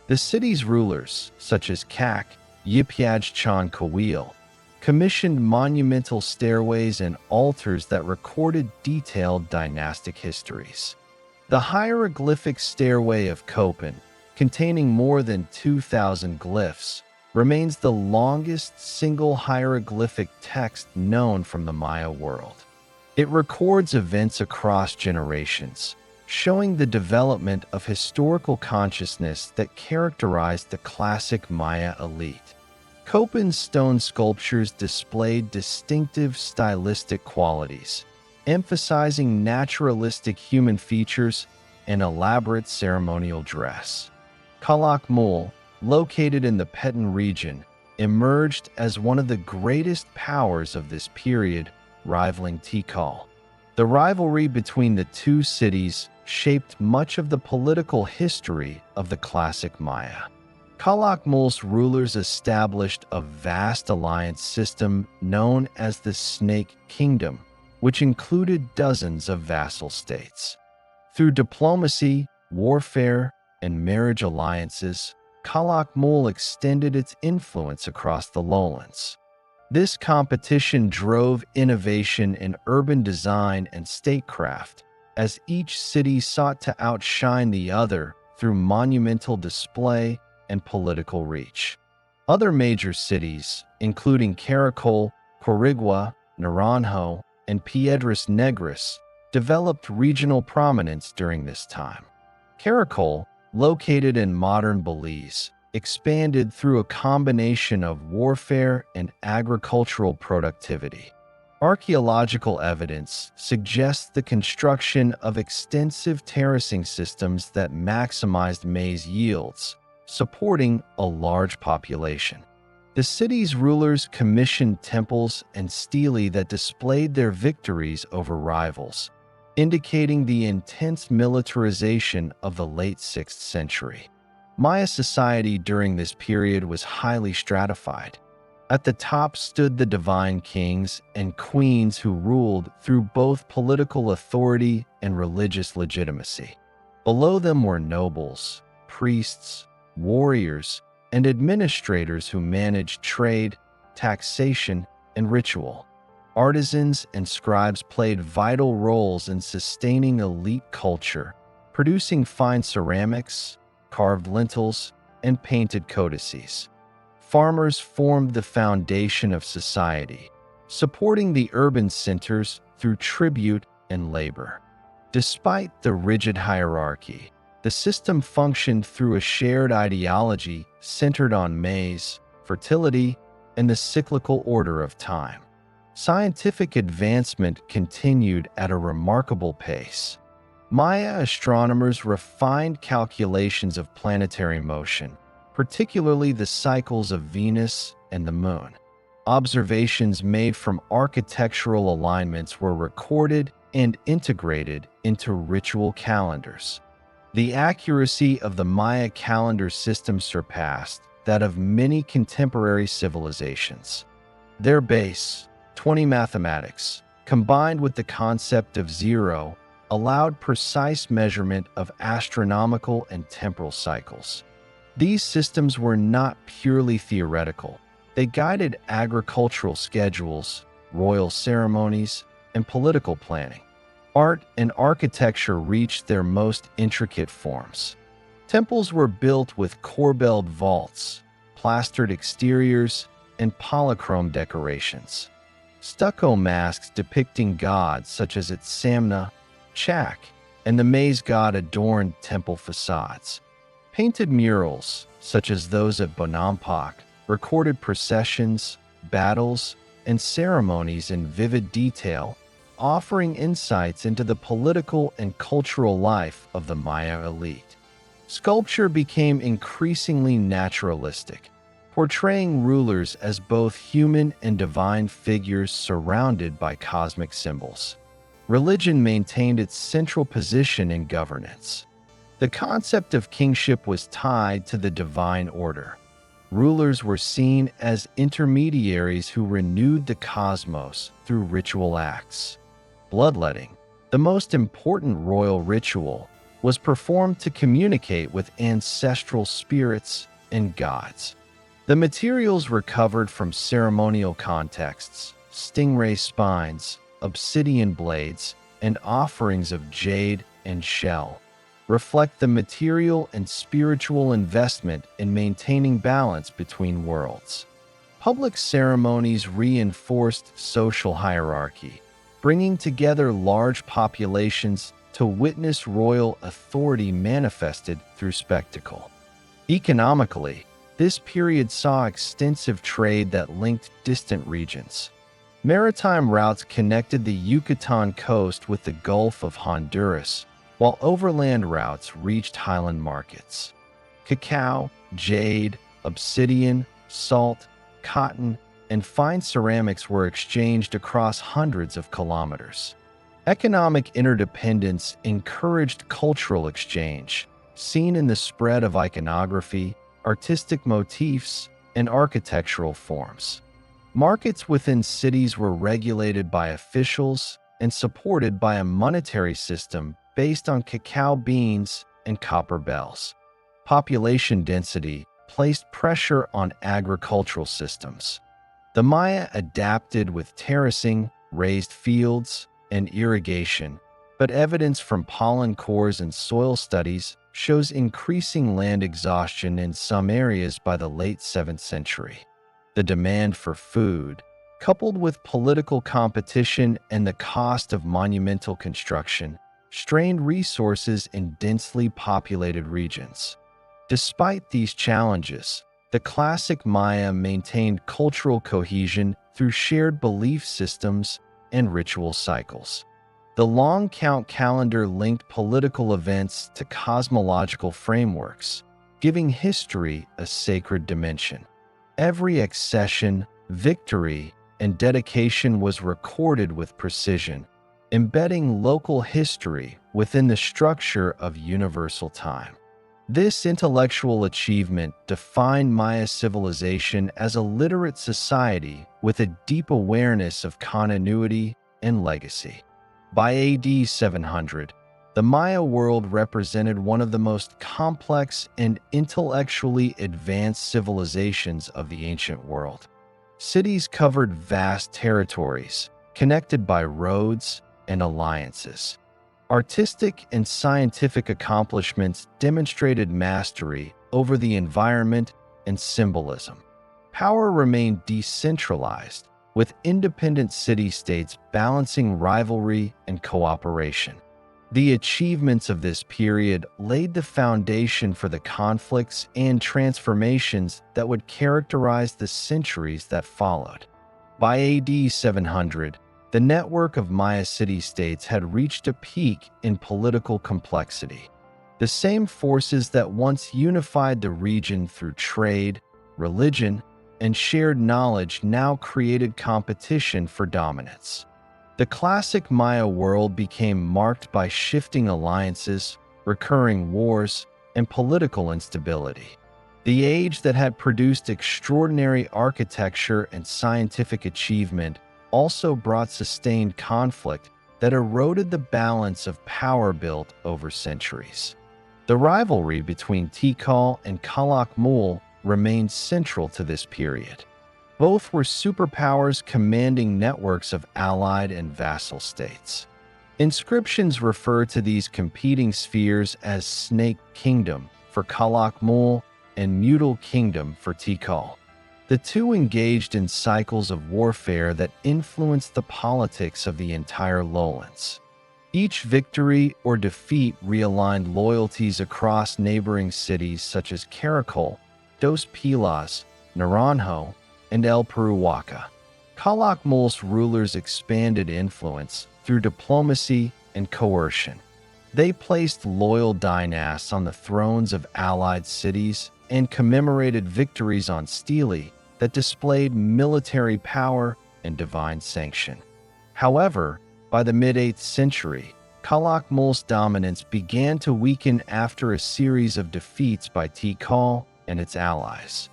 The city's rulers, such as Kak Yipyaj Chankawil, commissioned monumental stairways and altars that recorded detailed dynastic histories. The hieroglyphic stairway of Copán, containing more than 2,000 glyphs, remains the longest single hieroglyphic text known from the Maya world. It records events across generations, showing the development of historical consciousness that characterized the classic Maya elite. Copán's stone sculptures displayed distinctive stylistic qualities, emphasizing naturalistic human features and elaborate ceremonial dress. Calakmul, located in the Petén region, emerged as one of the greatest powers of this period, rivaling Tikal. The rivalry between the two cities shaped much of the political history of the classic Maya. Calakmul's rulers established a vast alliance system known as the Snake Kingdom, which included dozens of vassal states. Through diplomacy, warfare, and marriage alliances, Calakmul extended its influence across the lowlands. This competition drove innovation in urban design and statecraft, as each city sought to outshine the other through monumental display and political reach. Other major cities, including Caracol, Quirigua, Naranjo, and Piedras Negras developed regional prominence during this time. Caracol, located in modern Belize, expanded through a combination of warfare and agricultural productivity. Archaeological evidence suggests the construction of extensive terracing systems that maximized maize yields, supporting a large population. The city's rulers commissioned temples and stelae that displayed their victories over rivals, indicating the intense militarization of the late 6th century. Maya society during this period was highly stratified. At the top stood the divine kings and queens who ruled through both political authority and religious legitimacy. Below them were nobles, priests, warriors, and administrators who managed trade, taxation, and ritual. Artisans and scribes played vital roles in sustaining elite culture, producing fine ceramics, carved lintels, and painted codices. Farmers formed the foundation of society, supporting the urban centers through tribute and labor. Despite the rigid hierarchy, the system functioned through a shared ideology centered on maize, fertility, and the cyclical order of time. Scientific advancement continued at a remarkable pace. Maya astronomers refined calculations of planetary motion, particularly the cycles of Venus and the Moon. Observations made from architectural alignments were recorded and integrated into ritual calendars. The accuracy of the Maya calendar system surpassed that of many contemporary civilizations. Their base, 20 mathematics, combined with the concept of zero, allowed precise measurement of astronomical and temporal cycles. These systems were not purely theoretical. They guided agricultural schedules, royal ceremonies, and political planning. Art and architecture reached their most intricate forms. Temples were built with corbelled vaults, plastered exteriors, and polychrome decorations. Stucco masks depicting gods such as Itzamna, Chak, and the maize god adorned temple facades. Painted murals, such as those at Bonampak, recorded processions, battles, and ceremonies in vivid detail, offering insights into the political and cultural life of the Maya elite. Sculpture became increasingly naturalistic, portraying rulers as both human and divine figures surrounded by cosmic symbols. Religion maintained its central position in governance. The concept of kingship was tied to the divine order. Rulers were seen as intermediaries who renewed the cosmos through ritual acts. Bloodletting, the most important royal ritual, was performed to communicate with ancestral spirits and gods. The materials recovered from ceremonial contexts, stingray spines, obsidian blades, and offerings of jade and shell, reflect the material and spiritual investment in maintaining balance between worlds. Public ceremonies reinforced social hierarchy, bringing together large populations to witness royal authority manifested through spectacle. Economically, this period saw extensive trade that linked distant regions. Maritime routes connected the Yucatan coast with the Gulf of Honduras, while overland routes reached highland markets. Cacao, jade, obsidian, salt, cotton, and fine ceramics were exchanged across hundreds of kilometers. Economic interdependence encouraged cultural exchange, seen in the spread of iconography, artistic motifs, and architectural forms. Markets within cities were regulated by officials and supported by a monetary system based on cacao beans and copper bells. Population density placed pressure on agricultural systems. The Maya adapted with terracing, raised fields, and irrigation, but evidence from pollen cores and soil studies shows increasing land exhaustion in some areas by the late 7th century. The demand for food, coupled with political competition and the cost of monumental construction, strained resources in densely populated regions. Despite these challenges, the classic Maya maintained cultural cohesion through shared belief systems and ritual cycles. The long count calendar linked political events to cosmological frameworks, giving history a sacred dimension. Every accession, victory, and dedication was recorded with precision, embedding local history within the structure of universal time. This intellectual achievement defined Maya civilization as a literate society with a deep awareness of continuity and legacy. By AD 700, the Maya world represented one of the most complex and intellectually advanced civilizations of the ancient world. Cities covered vast territories, connected by roads and alliances. Artistic and scientific accomplishments demonstrated mastery over the environment and symbolism. Power remained decentralized, with independent city-states balancing rivalry and cooperation. The achievements of this period laid the foundation for the conflicts and transformations that would characterize the centuries that followed. By AD 700, the network of Maya city-states had reached a peak in political complexity. The same forces that once unified the region through trade, religion, and shared knowledge now created competition for dominance. The classic Maya world became marked by shifting alliances, recurring wars, and political instability. The age that had produced extraordinary architecture and scientific achievement also brought sustained conflict that eroded the balance of power built over centuries. The rivalry between Tikal and Calakmul remained central to this period. Both were superpowers commanding networks of allied and vassal states. Inscriptions refer to these competing spheres as Snake Kingdom for Calakmul and Mutal Kingdom for Tikal. The two engaged in cycles of warfare that influenced the politics of the entire lowlands. Each victory or defeat realigned loyalties across neighboring cities such as Caracol, Dos Pilas, Naranjo, and El Peruaca. Calakmul's rulers expanded influence through diplomacy and coercion. They placed loyal dynasts on the thrones of allied cities and commemorated victories on stelae that displayed military power and divine sanction. However, by the mid-8th century, Calakmul's dominance began to weaken after a series of defeats by Tikal and its allies.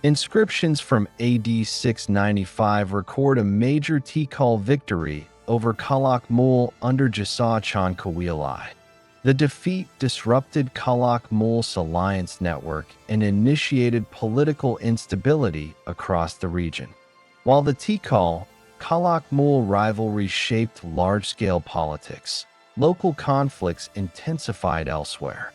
Inscriptions from AD 695 record a major Tikal victory over Calakmul under Jasa Chankawilai. The defeat disrupted Calakmul's alliance network and initiated political instability across the region. While the Tikal-Calakmul rivalry shaped large-scale politics, local conflicts intensified elsewhere.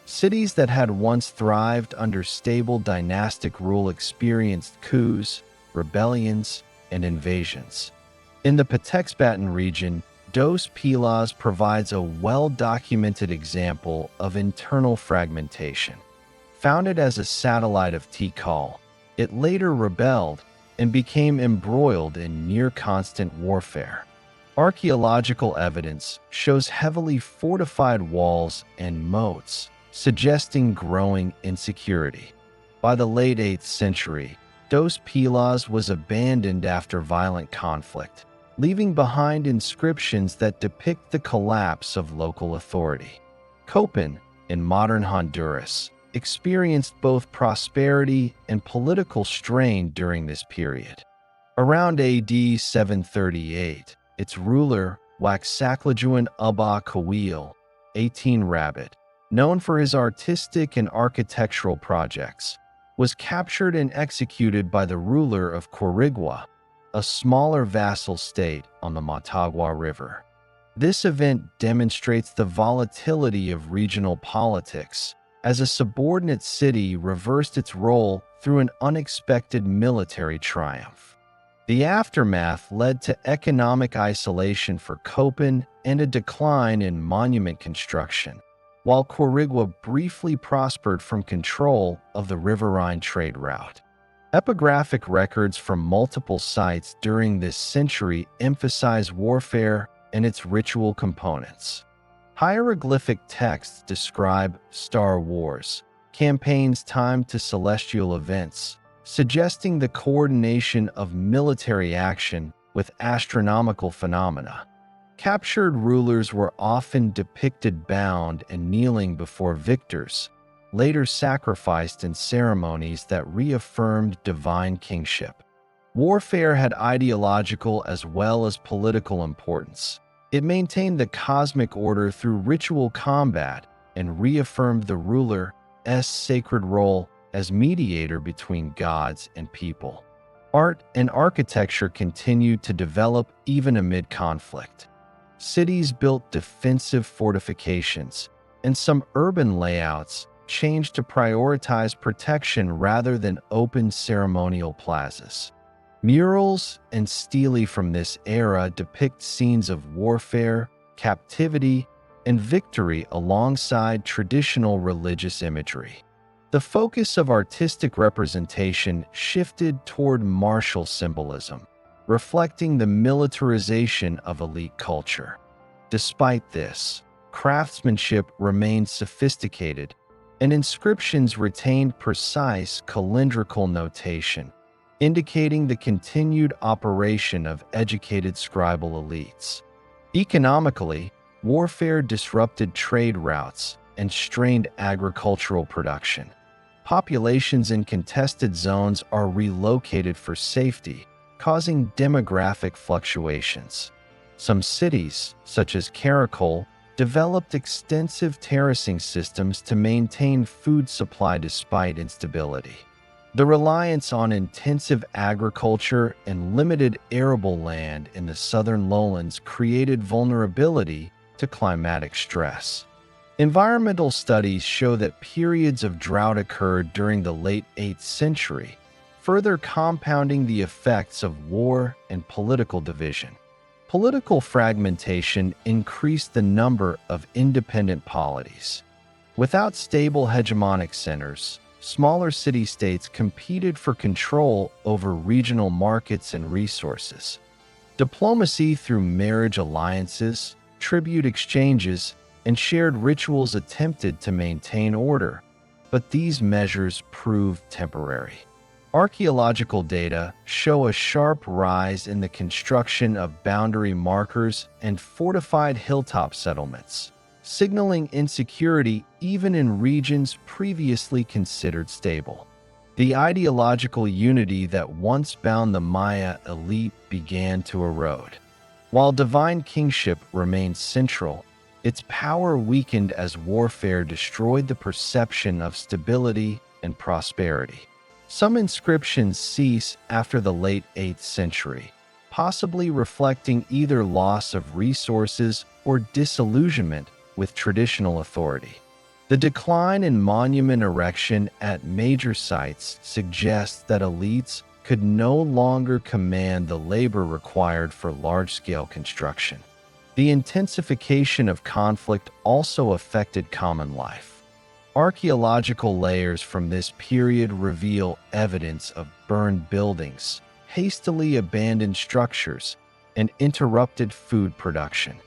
Cities that had once thrived under stable dynastic rule experienced coups, rebellions, and invasions. In the Patexbatan region, Dos Pilas provides a well-documented example of internal fragmentation. Founded as a satellite of Tikal, it later rebelled and became embroiled in near-constant warfare. Archaeological evidence shows heavily fortified walls and moats, suggesting growing insecurity. By the late 8th century, Dos Pilas was abandoned after violent conflict, leaving behind inscriptions that depict the collapse of local authority. Copán, in modern Honduras, experienced both prosperity and political strain during this period. Around AD 738, its ruler, Waxaclajuan Uba Kawil, 18 Rabbit, known for his artistic and architectural projects, was captured and executed by the ruler of Quirigua, a smaller vassal state on the Motagua River. This event demonstrates the volatility of regional politics, as a subordinate city reversed its role through an unexpected military triumph. The aftermath led to economic isolation for Copán and a decline in monument construction, while Quirigua briefly prospered from control of the riverine trade route. Epigraphic records from multiple sites during this century emphasize warfare and its ritual components. Hieroglyphic texts describe Star Wars, campaigns timed to celestial events, suggesting the coordination of military action with astronomical phenomena. Captured rulers were often depicted bound and kneeling before victors, later sacrificed in ceremonies that reaffirmed divine kingship. Warfare had ideological as well as political importance. It maintained the cosmic order through ritual combat and reaffirmed the ruler's sacred role as mediator between gods and people. Art and architecture continued to develop even amid conflict. Cities built defensive fortifications, and some urban layouts changed to prioritize protection rather than open ceremonial plazas. Murals and stelae from this era depict scenes of warfare, captivity, and victory alongside traditional religious imagery. The focus of artistic representation shifted toward martial symbolism, reflecting the militarization of elite culture. Despite this, craftsmanship remained sophisticated, and inscriptions retained precise calendrical notation, indicating the continued operation of educated scribal elites. Economically, warfare disrupted trade routes and strained agricultural production. Populations in contested zones are relocated for safety, causing demographic fluctuations. Some cities, such as Caracol, developed extensive terracing systems to maintain food supply despite instability. The reliance on intensive agriculture and limited arable land in the southern lowlands created vulnerability to climatic stress. Environmental studies show that periods of drought occurred during the late 8th century, further compounding the effects of war and political division. Political fragmentation increased the number of independent polities. Without stable hegemonic centers, smaller city-states competed for control over regional markets and resources. Diplomacy through marriage alliances, tribute exchanges, and shared rituals attempted to maintain order, but these measures proved temporary. Archaeological data show a sharp rise in the construction of boundary markers and fortified hilltop settlements, signaling insecurity even in regions previously considered stable. The ideological unity that once bound the Maya elite began to erode. While divine kingship remained central, its power weakened as warfare destroyed the perception of stability and prosperity. Some inscriptions cease after the late 8th century, possibly reflecting either loss of resources or disillusionment with traditional authority. The decline in monument erection at major sites suggests that elites could no longer command the labor required for large-scale construction. The intensification of conflict also affected common life. Archaeological layers from this period reveal evidence of burned buildings, hastily abandoned structures, and interrupted food production.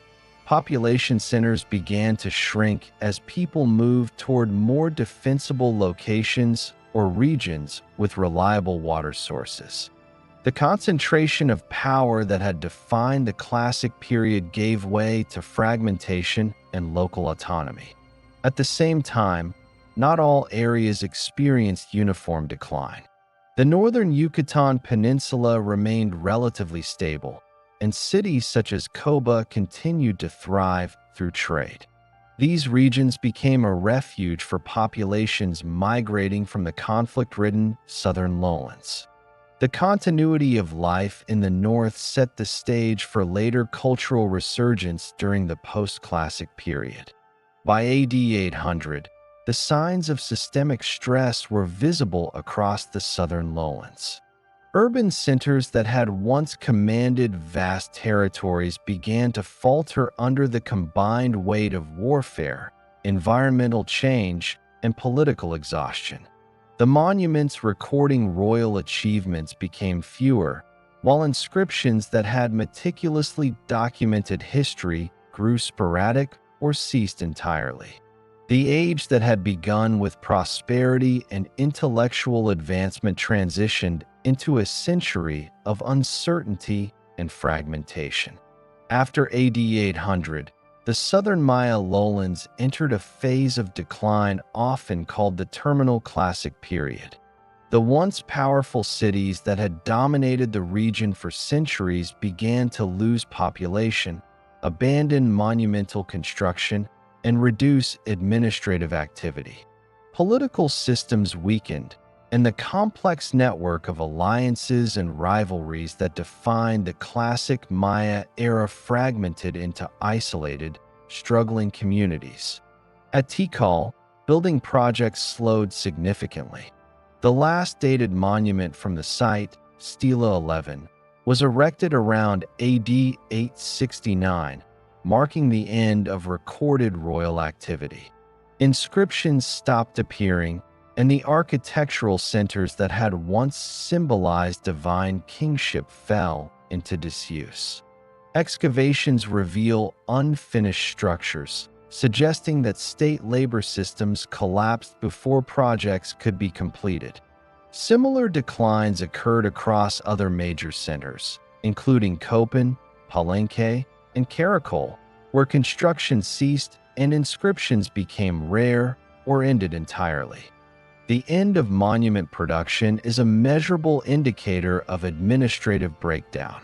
Population centers began to shrink as people moved toward more defensible locations or regions with reliable water sources. The concentration of power that had defined the classic period gave way to fragmentation and local autonomy. At the same time, not all areas experienced uniform decline. The northern Yucatan Peninsula remained relatively stable, and cities such as Coba continued to thrive through trade. These regions became a refuge for populations migrating from the conflict-ridden southern lowlands. The continuity of life in the north set the stage for later cultural resurgence during the post-classic period. By AD 800, the signs of systemic stress were visible across the southern lowlands. Urban centers that had once commanded vast territories began to falter under the combined weight of warfare, environmental change, and political exhaustion. The monuments recording royal achievements became fewer, while inscriptions that had meticulously documented history grew sporadic or ceased entirely. The age that had begun with prosperity and intellectual advancement transitioned into a century of uncertainty and fragmentation. After AD 800, the southern Maya lowlands entered a phase of decline often called the Terminal Classic period. The once powerful cities that had dominated the region for centuries began to lose population, abandon monumental construction, and reduce administrative activity. Political systems weakened, and the complex network of alliances and rivalries that defined the classic Maya era fragmented into isolated, struggling communities. At Tikal, building projects slowed significantly. The last dated monument from the site, Stela 11, was erected around AD 869, marking the end of recorded royal activity. Inscriptions stopped appearing, and the architectural centers that had once symbolized divine kingship fell into disuse. Excavations reveal unfinished structures, suggesting that state labor systems collapsed before projects could be completed. Similar declines occurred across other major centers, including Copán, Palenque, and Caracol, where construction ceased and inscriptions became rare or ended entirely. The end of monument production is a measurable indicator of administrative breakdown.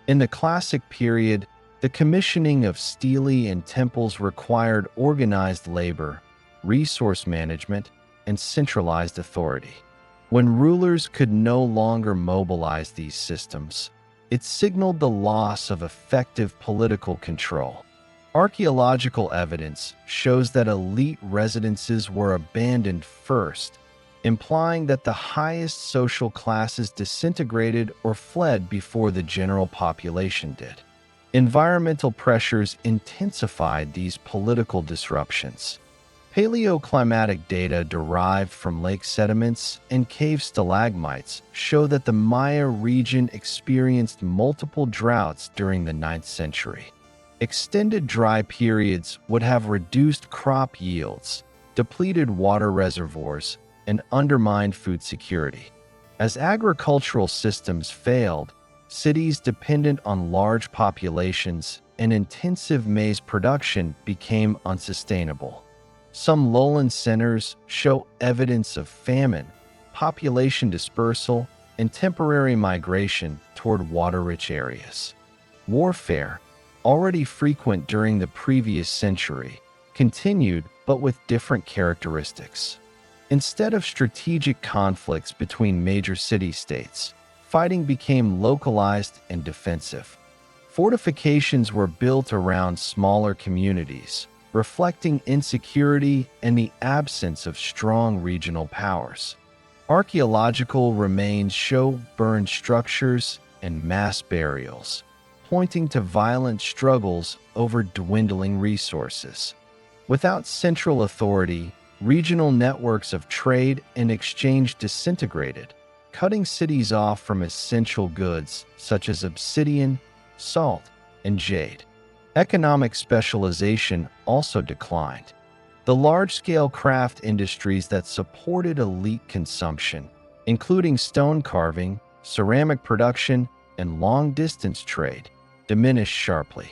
In the Classic period, the commissioning of stelae and temples required organized labor, resource management, and centralized authority. When rulers could no longer mobilize these systems, it signaled the loss of effective political control. Archaeological evidence shows that elite residences were abandoned first, implying that the highest social classes disintegrated or fled before the general population did. Environmental pressures intensified these political disruptions. Paleoclimatic data derived from lake sediments and cave stalagmites show that the Maya region experienced multiple droughts during the 9th century. Extended dry periods would have reduced crop yields, depleted water reservoirs, and undermined food security. As agricultural systems failed, cities dependent on large populations and intensive maize production became unsustainable. Some lowland centers show evidence of famine, population dispersal, and temporary migration toward water-rich areas. Warfare, already frequent during the previous century, continued but with different characteristics. Instead of strategic conflicts between major city-states, fighting became localized and defensive. Fortifications were built around smaller communities, reflecting insecurity and the absence of strong regional powers. Archaeological remains show burned structures and mass burials, pointing to violent struggles over dwindling resources. Without central authority, regional networks of trade and exchange disintegrated, cutting cities off from essential goods such as obsidian, salt, and jade. Economic specialization also declined. The large-scale craft industries that supported elite consumption, including stone carving, ceramic production, and long-distance trade, diminished sharply.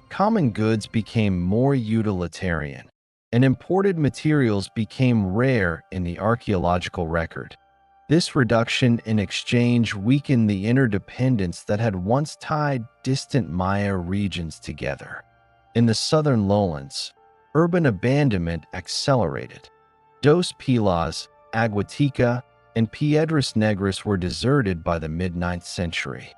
Common goods became more utilitarian, and imported materials became rare in the archaeological record. This reduction in exchange weakened the interdependence that had once tied distant Maya regions together. In the southern lowlands, urban abandonment accelerated. Dos Pilas, Aguatica, and Piedras Negras were deserted by the mid-9th century.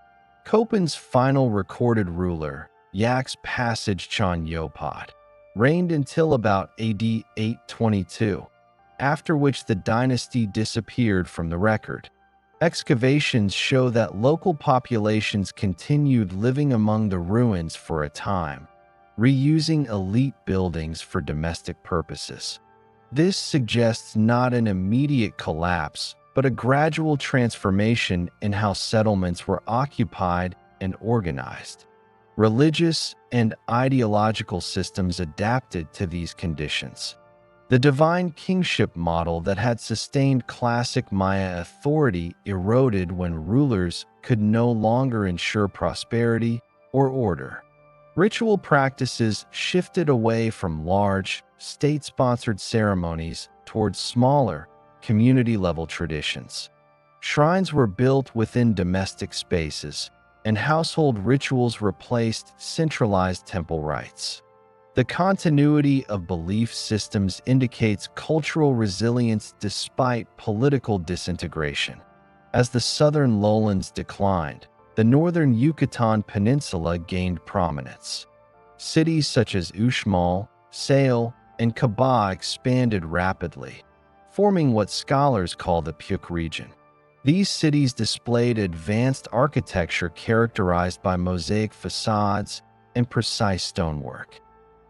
Copán's final recorded ruler, Yax Passage Chon Yopad, reigned until about AD 822, after which the dynasty disappeared from the record. Excavations show that local populations continued living among the ruins for a time, reusing elite buildings for domestic purposes. This suggests not an immediate collapse, but a gradual transformation in how settlements were occupied and organized. Religious and ideological systems adapted to these conditions. The divine kingship model that had sustained classic Maya authority eroded when rulers could no longer ensure prosperity or order. Ritual practices shifted away from large, state-sponsored ceremonies towards smaller, community-level traditions. Shrines were built within domestic spaces, and household rituals replaced centralized temple rites. The continuity of belief systems indicates cultural resilience despite political disintegration. As the southern lowlands declined, the northern Yucatan Peninsula gained prominence. Cities such as Uxmal, Sale, and Caba expanded rapidly, forming what scholars call the Puk region. These cities displayed advanced architecture characterized by mosaic facades and precise stonework.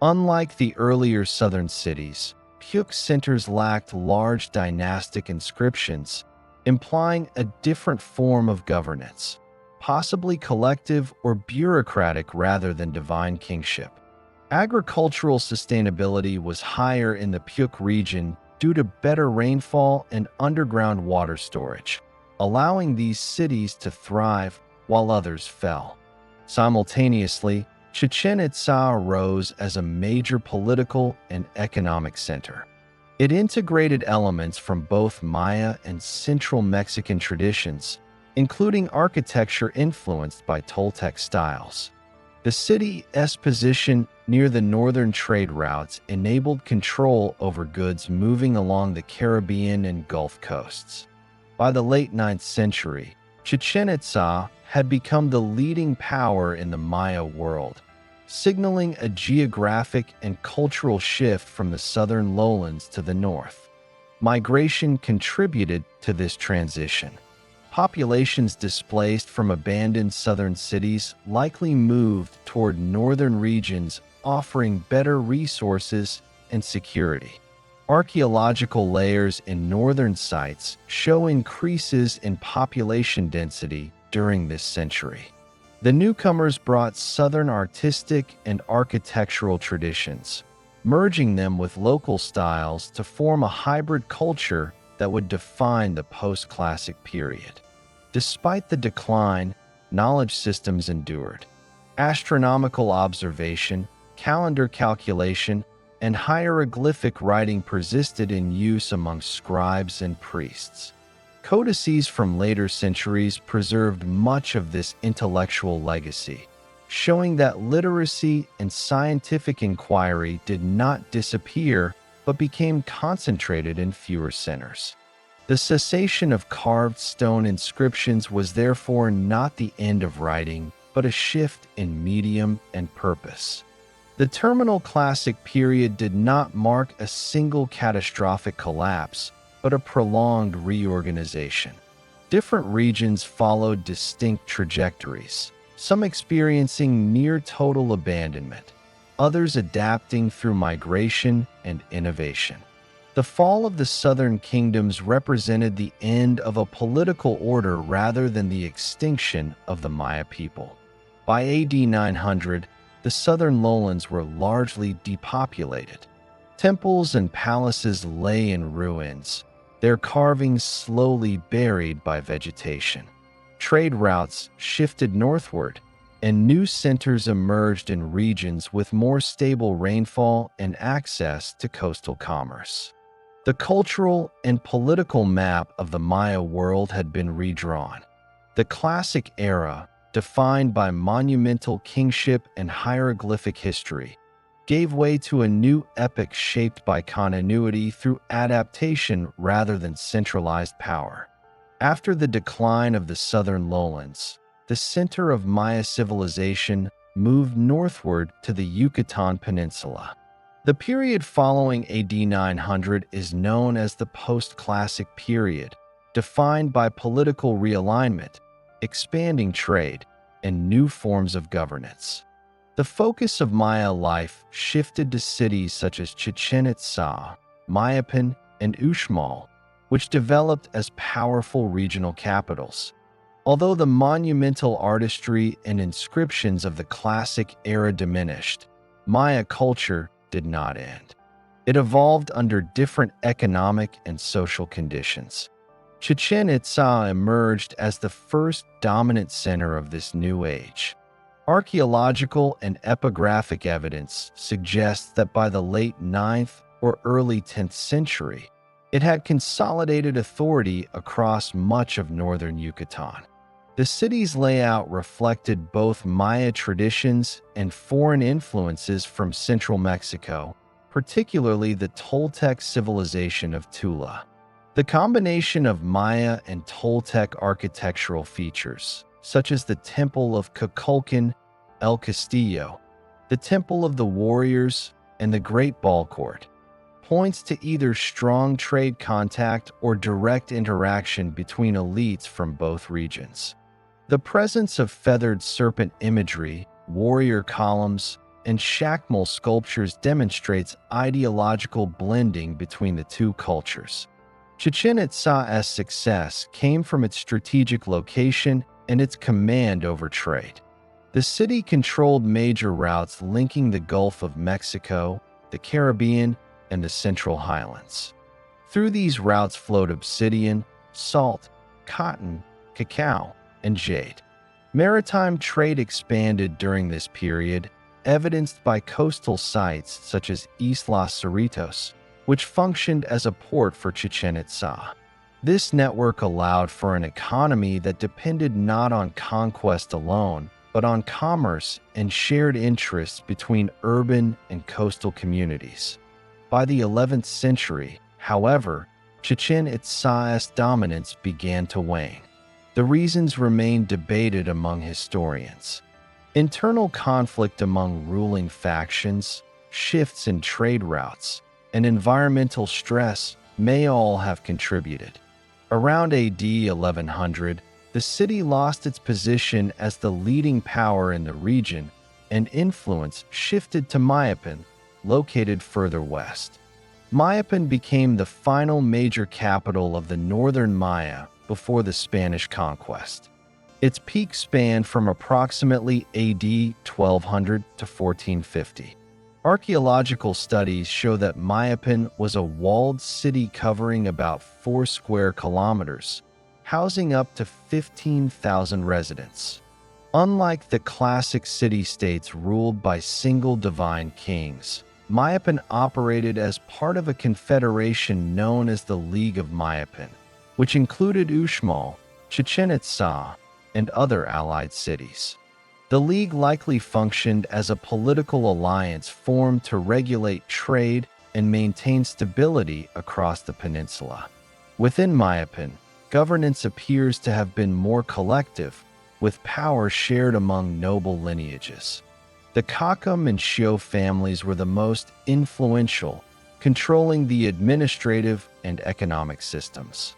Unlike the earlier southern cities, Puk centers lacked large dynastic inscriptions, implying a different form of governance, possibly collective or bureaucratic rather than divine kingship. Agricultural sustainability was higher in the Puk region due to better rainfall and underground water storage, allowing these cities to thrive while others fell. Simultaneously, Chichén Itzá arose as a major political and economic center. It integrated elements from both Maya and Central Mexican traditions, including architecture influenced by Toltec styles. The city's position near the northern trade routes enabled control over goods moving along the Caribbean and Gulf coasts. By the late 9th century, Chichén Itzá had become the leading power in the Maya world, signaling a geographic and cultural shift from the southern lowlands to the north. Migration contributed to this transition. Populations displaced from abandoned southern cities likely moved toward northern regions, offering better resources and security. Archaeological layers in northern sites show increases in population density during this century. The newcomers brought southern artistic and architectural traditions, merging them with local styles to form a hybrid culture that would define the post-classic period. Despite the decline, knowledge systems endured. Astronomical observation, calendar calculation, and hieroglyphic writing persisted in use among scribes and priests. Codices from later centuries preserved much of this intellectual legacy, showing that literacy and scientific inquiry did not disappear but became concentrated in fewer centers. The cessation of carved stone inscriptions was therefore not the end of writing, but a shift in medium and purpose. The terminal classic period did not mark a single catastrophic collapse, but a prolonged reorganization. Different regions followed distinct trajectories, some experiencing near total abandonment, others adapting through migration and innovation. The fall of the southern kingdoms represented the end of a political order rather than the extinction of the Maya people. By AD 900, the southern lowlands were largely depopulated. Temples and palaces lay in ruins, their carvings slowly buried by vegetation. Trade routes shifted northward, and new centers emerged in regions with more stable rainfall and access to coastal commerce. The cultural and political map of the Maya world had been redrawn. The classic era, defined by monumental kingship and hieroglyphic history, gave way to a new epoch shaped by continuity through adaptation rather than centralized power. After the decline of the southern lowlands, the center of Maya civilization moved northward to the Yucatan Peninsula. The period following AD 900 is known as the post-classic period, defined by political realignment, expanding trade, and new forms of governance. The focus of Maya life shifted to cities such as Chichén Itzá, Mayapán, and Uxmal, which developed as powerful regional capitals. Although the monumental artistry and inscriptions of the classic era diminished, Maya culture did not end. It evolved under different economic and social conditions. Chichén Itzá emerged as the first dominant center of this new age. Archaeological and epigraphic evidence suggests that by the late 9th or early 10th century, it had consolidated authority across much of northern Yucatan. The city's layout reflected both Maya traditions and foreign influences from central Mexico, particularly the Toltec civilization of Tula. The combination of Maya and Toltec architectural features, such as the Temple of Kukulkan, El Castillo, the Temple of the Warriors, and the Great Ball Court, points to either strong trade contact or direct interaction between elites from both regions. The presence of feathered serpent imagery, warrior columns, and shakmal sculptures demonstrates ideological blending between the two cultures. Chichén Itzá's success came from its strategic location and its command over trade. The city controlled major routes linking the Gulf of Mexico, the Caribbean, and the Central Highlands. Through these routes flowed obsidian, salt, cotton, cacao, and jade. Maritime trade expanded during this period, evidenced by coastal sites such as Isla Cerritos, which functioned as a port for Chichén Itzá. This network allowed for an economy that depended not on conquest alone, but on commerce and shared interests between urban and coastal communities. By the 11th century, however, Chichén Itzá's dominance began to wane. The reasons remain debated among historians. Internal conflict among ruling factions, shifts in trade routes, and environmental stress may all have contributed. Around AD 1100, the city lost its position as the leading power in the region, and influence shifted to Mayapán, located further west. Mayapán became the final major capital of the northern Maya before the Spanish conquest. Its peak spanned from approximately AD 1200 to 1450. Archaeological studies show that Mayapán was a walled city covering about 4 square kilometers, housing up to 15,000 residents. Unlike the classic city-states ruled by single divine kings, Mayapán operated as part of a confederation known as the League of Mayapán, which included Uxmal, Chichén Itzá, and other allied cities. The League likely functioned as a political alliance formed to regulate trade and maintain stability across the peninsula. Within Mayapán, governance appears to have been more collective, with power shared among noble lineages. The Kakam and Xio families were the most influential, controlling the administrative and economic systems.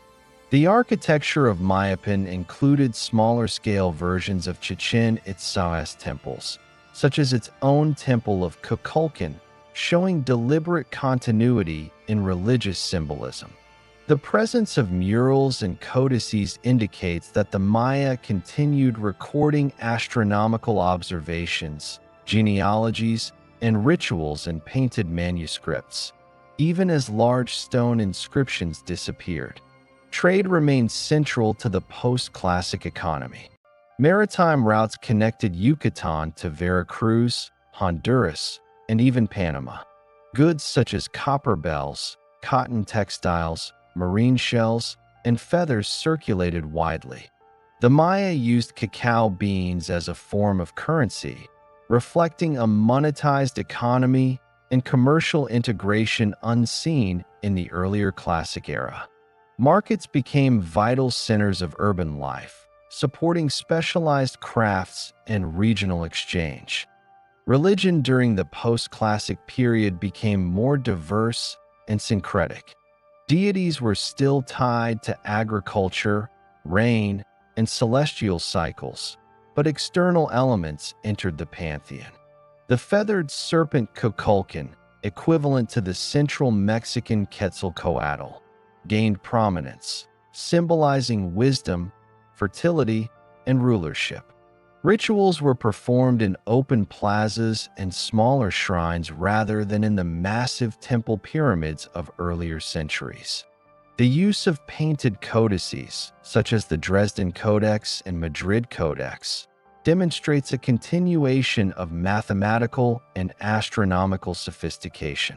The architecture of Mayapán included smaller-scale versions of Chichén Itzá's temples, such as its own Temple of Kukulkan, showing deliberate continuity in religious symbolism. The presence of murals and codices indicates that the Maya continued recording astronomical observations, genealogies, and rituals in painted manuscripts, even as large stone inscriptions disappeared. Trade remained central to the post-classic economy. Maritime routes connected Yucatan to Veracruz, Honduras, and even Panama. Goods such as copper bells, cotton textiles, marine shells, and feathers circulated widely. The Maya used cacao beans as a form of currency, reflecting a monetized economy and commercial integration unseen in the earlier classic era. Markets became vital centers of urban life, supporting specialized crafts and regional exchange. Religion during the post-classic period became more diverse and syncretic. Deities were still tied to agriculture, rain, and celestial cycles, but external elements entered the pantheon. The feathered serpent Kukulkan, equivalent to the central Mexican Quetzalcoatl, gained prominence, symbolizing wisdom, fertility, and rulership. Rituals were performed in open plazas and smaller shrines rather than in the massive temple pyramids of earlier centuries. The use of painted codices, such as the Dresden Codex and Madrid Codex, demonstrates a continuation of mathematical and astronomical sophistication.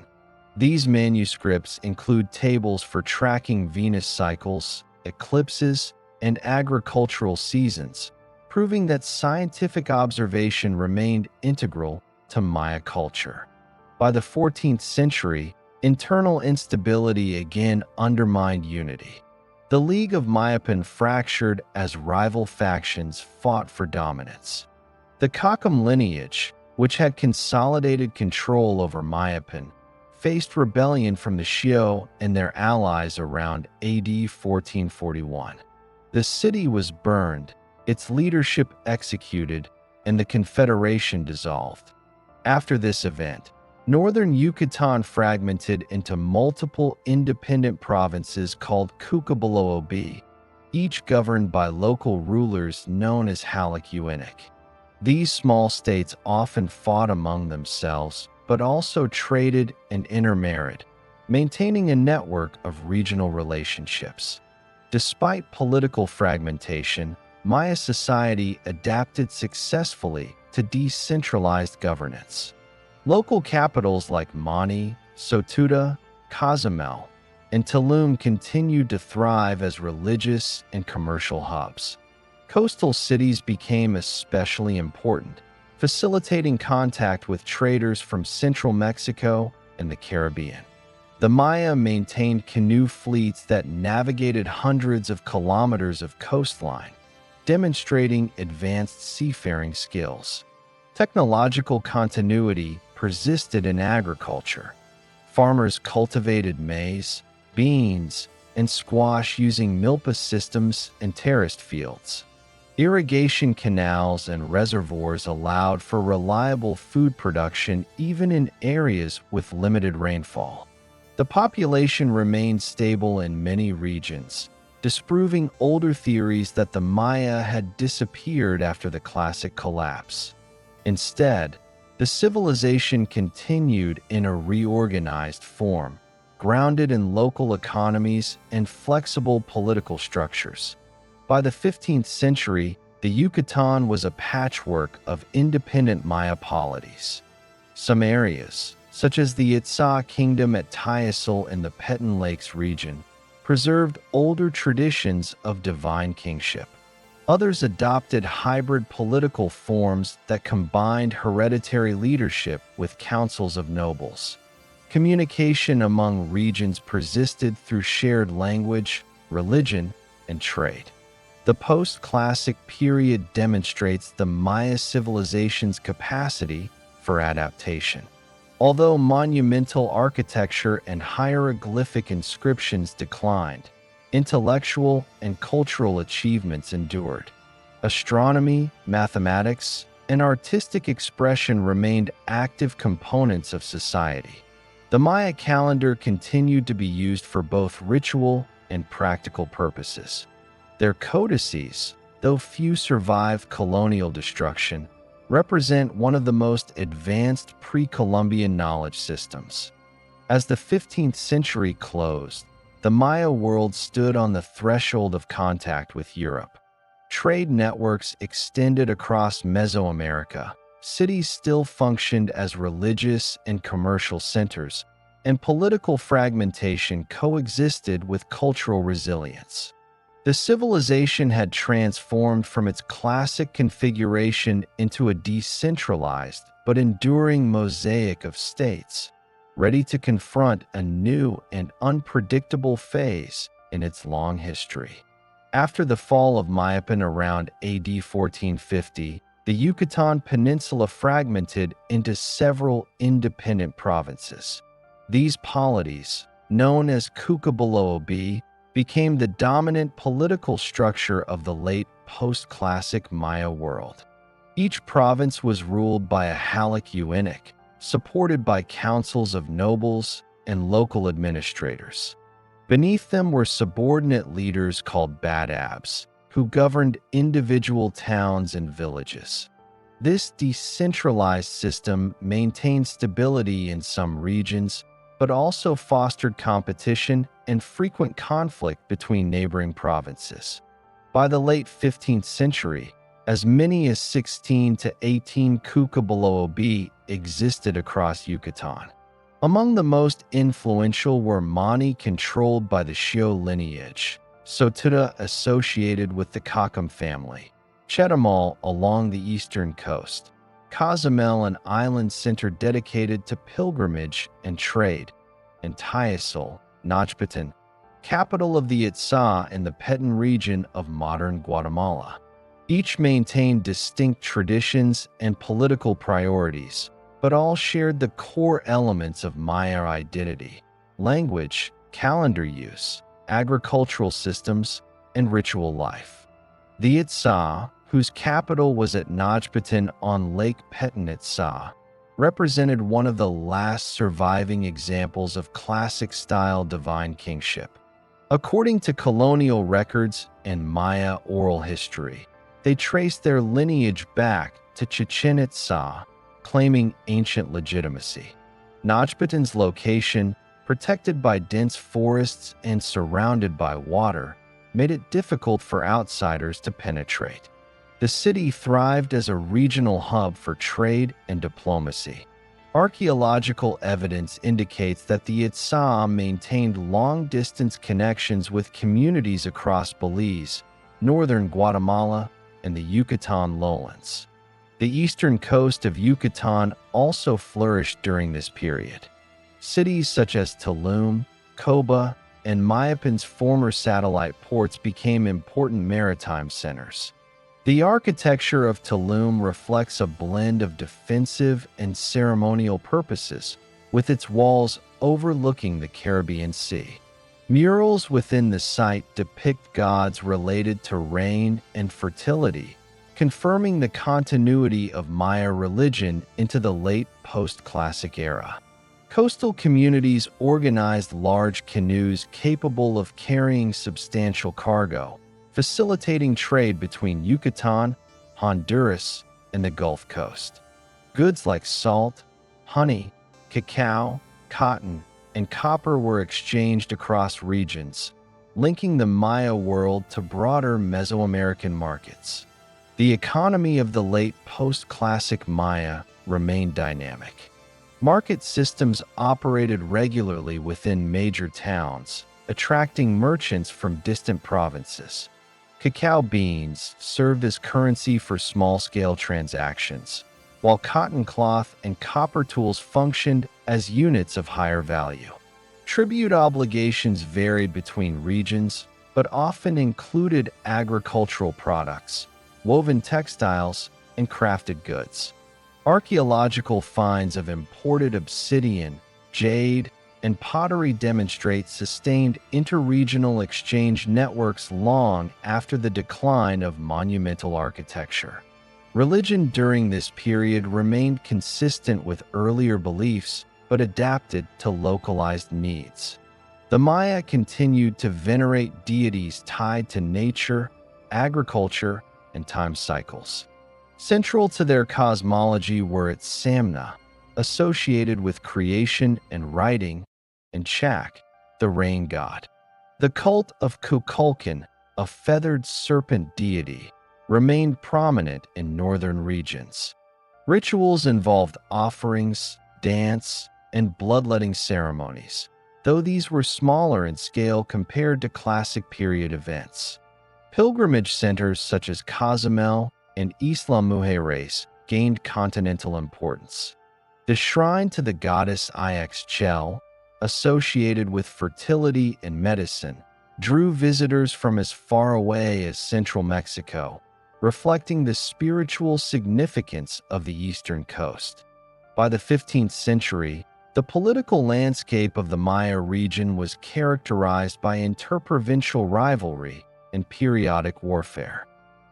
These manuscripts include tables for tracking Venus cycles, eclipses, and agricultural seasons, proving that scientific observation remained integral to Maya culture. By the 14th century, internal instability again undermined unity. The League of Mayapán fractured as rival factions fought for dominance. The Kakam lineage, which had consolidated control over Mayapán, faced rebellion from the Xiao and their allies around AD 1441. The city was burned, its leadership executed, and the confederation dissolved. After this event, northern Yucatan fragmented into multiple independent provinces called Cucabaloob, each governed by local rulers known as Halak-Uinnic. These small states often fought among themselves, but also traded and intermarried, maintaining a network of regional relationships. Despite political fragmentation, Maya society adapted successfully to decentralized governance. Local capitals like Mani, Sotuta, Cozumel, and Tulum continued to thrive as religious and commercial hubs. Coastal cities became especially important, facilitating contact with traders from central Mexico and the Caribbean. The Maya maintained canoe fleets that navigated hundreds of kilometers of coastline, demonstrating advanced seafaring skills. Technological continuity persisted in agriculture. Farmers cultivated maize, beans, and squash using milpa systems and terraced fields. Irrigation canals and reservoirs allowed for reliable food production even in areas with limited rainfall. The population remained stable in many regions, disproving older theories that the Maya had disappeared after the classic collapse. Instead, the civilization continued in a reorganized form, grounded in local economies and flexible political structures. By the 15th century, the Yucatan was a patchwork of independent Maya polities. Some areas, such as the Itzá kingdom at Tayasal in the Petén Lakes region, preserved older traditions of divine kingship. Others adopted hybrid political forms that combined hereditary leadership with councils of nobles. Communication among regions persisted through shared language, religion, and trade. The post-classic period demonstrates the Maya civilization's capacity for adaptation. Although monumental architecture and hieroglyphic inscriptions declined, intellectual and cultural achievements endured. Astronomy, mathematics, and artistic expression remained active components of society. The Maya calendar continued to be used for both ritual and practical purposes. Their codices, though few survived colonial destruction, represent one of the most advanced pre-Columbian knowledge systems. As the 15th century closed, the Maya world stood on the threshold of contact with Europe. Trade networks extended across Mesoamerica, cities still functioned as religious and commercial centers, and political fragmentation coexisted with cultural resilience. The civilization had transformed from its classic configuration into a decentralized but enduring mosaic of states, ready to confront a new and unpredictable phase in its long history. After the fall of Mayapán around AD 1450, the Yucatan Peninsula fragmented into several independent provinces. These polities, known as Cucabaloobi, became the dominant political structure of the late post-classic Maya world. Each province was ruled by a Halak eunuch, supported by councils of nobles and local administrators. Beneath them were subordinate leaders called badabs, who governed individual towns and villages. This decentralized system maintained stability in some regions, but also fostered competition and frequent conflict between neighboring provinces. By the late 15th century, as many as 16 to 18 Cucabaloobi existed across Yucatan. Among the most influential were Mani, controlled by the Xio lineage, Sotuta, associated with the Kakam family, Chetumal along the eastern coast, Cozumel, an island center dedicated to pilgrimage and trade, and Tayasol, Nachpatan, capital of the Itzá in the Petén region of modern Guatemala. Each maintained distinct traditions and political priorities, but all shared the core elements of Maya identity: language, calendar use, agricultural systems, and ritual life. The Itzá, whose capital was at Nachpatan on Lake Petén Itzá, represented one of the last surviving examples of classic-style divine kingship. According to colonial records and Maya oral history, they traced their lineage back to Chichén Itzá, claiming ancient legitimacy. Nachpatan's location, protected by dense forests and surrounded by water, made it difficult for outsiders to penetrate. The city thrived as a regional hub for trade and diplomacy. Archaeological evidence indicates that the Itzá maintained long-distance connections with communities across Belize, northern Guatemala, and the Yucatan lowlands. The eastern coast of Yucatan also flourished during this period. Cities such as Tulum, Coba, and Mayapan's former satellite ports became important maritime centers. The architecture of Tulum reflects a blend of defensive and ceremonial purposes, with its walls overlooking the Caribbean Sea. Murals within the site depict gods related to rain and fertility, confirming the continuity of Maya religion into the late post-classic era. Coastal communities organized large canoes capable of carrying substantial cargo, facilitating trade between Yucatan, Honduras, and the Gulf Coast. Goods like salt, honey, cacao, cotton, and copper were exchanged across regions, linking the Maya world to broader Mesoamerican markets. The economy of the late post-classic Maya remained dynamic. Market systems operated regularly within major towns, attracting merchants from distant provinces. Cacao beans served as currency for small-scale transactions, while cotton cloth and copper tools functioned as units of higher value. Tribute obligations varied between regions, but often included agricultural products, woven textiles, and crafted goods. Archaeological finds of imported obsidian, jade, and pottery demonstrate sustained interregional exchange networks long after the decline of monumental architecture. Religion during this period remained consistent with earlier beliefs, but adapted to localized needs. The Maya continued to venerate deities tied to nature, agriculture, and time cycles. Central to their cosmology were its Samna, associated with creation and writing, and Chak, the rain god. The cult of Kukulkan, a feathered serpent deity, remained prominent in northern regions. Rituals involved offerings, dance, and bloodletting ceremonies, though these were smaller in scale compared to classic period events. Pilgrimage centers such as Cozumel and Isla Mujeres gained continental importance. The shrine to the goddess Ixchel, associated with fertility and medicine, drew visitors from as far away as central Mexico, reflecting the spiritual significance of the eastern coast. By the 15th century, The political landscape of the Maya region was characterized by interprovincial rivalry and periodic warfare.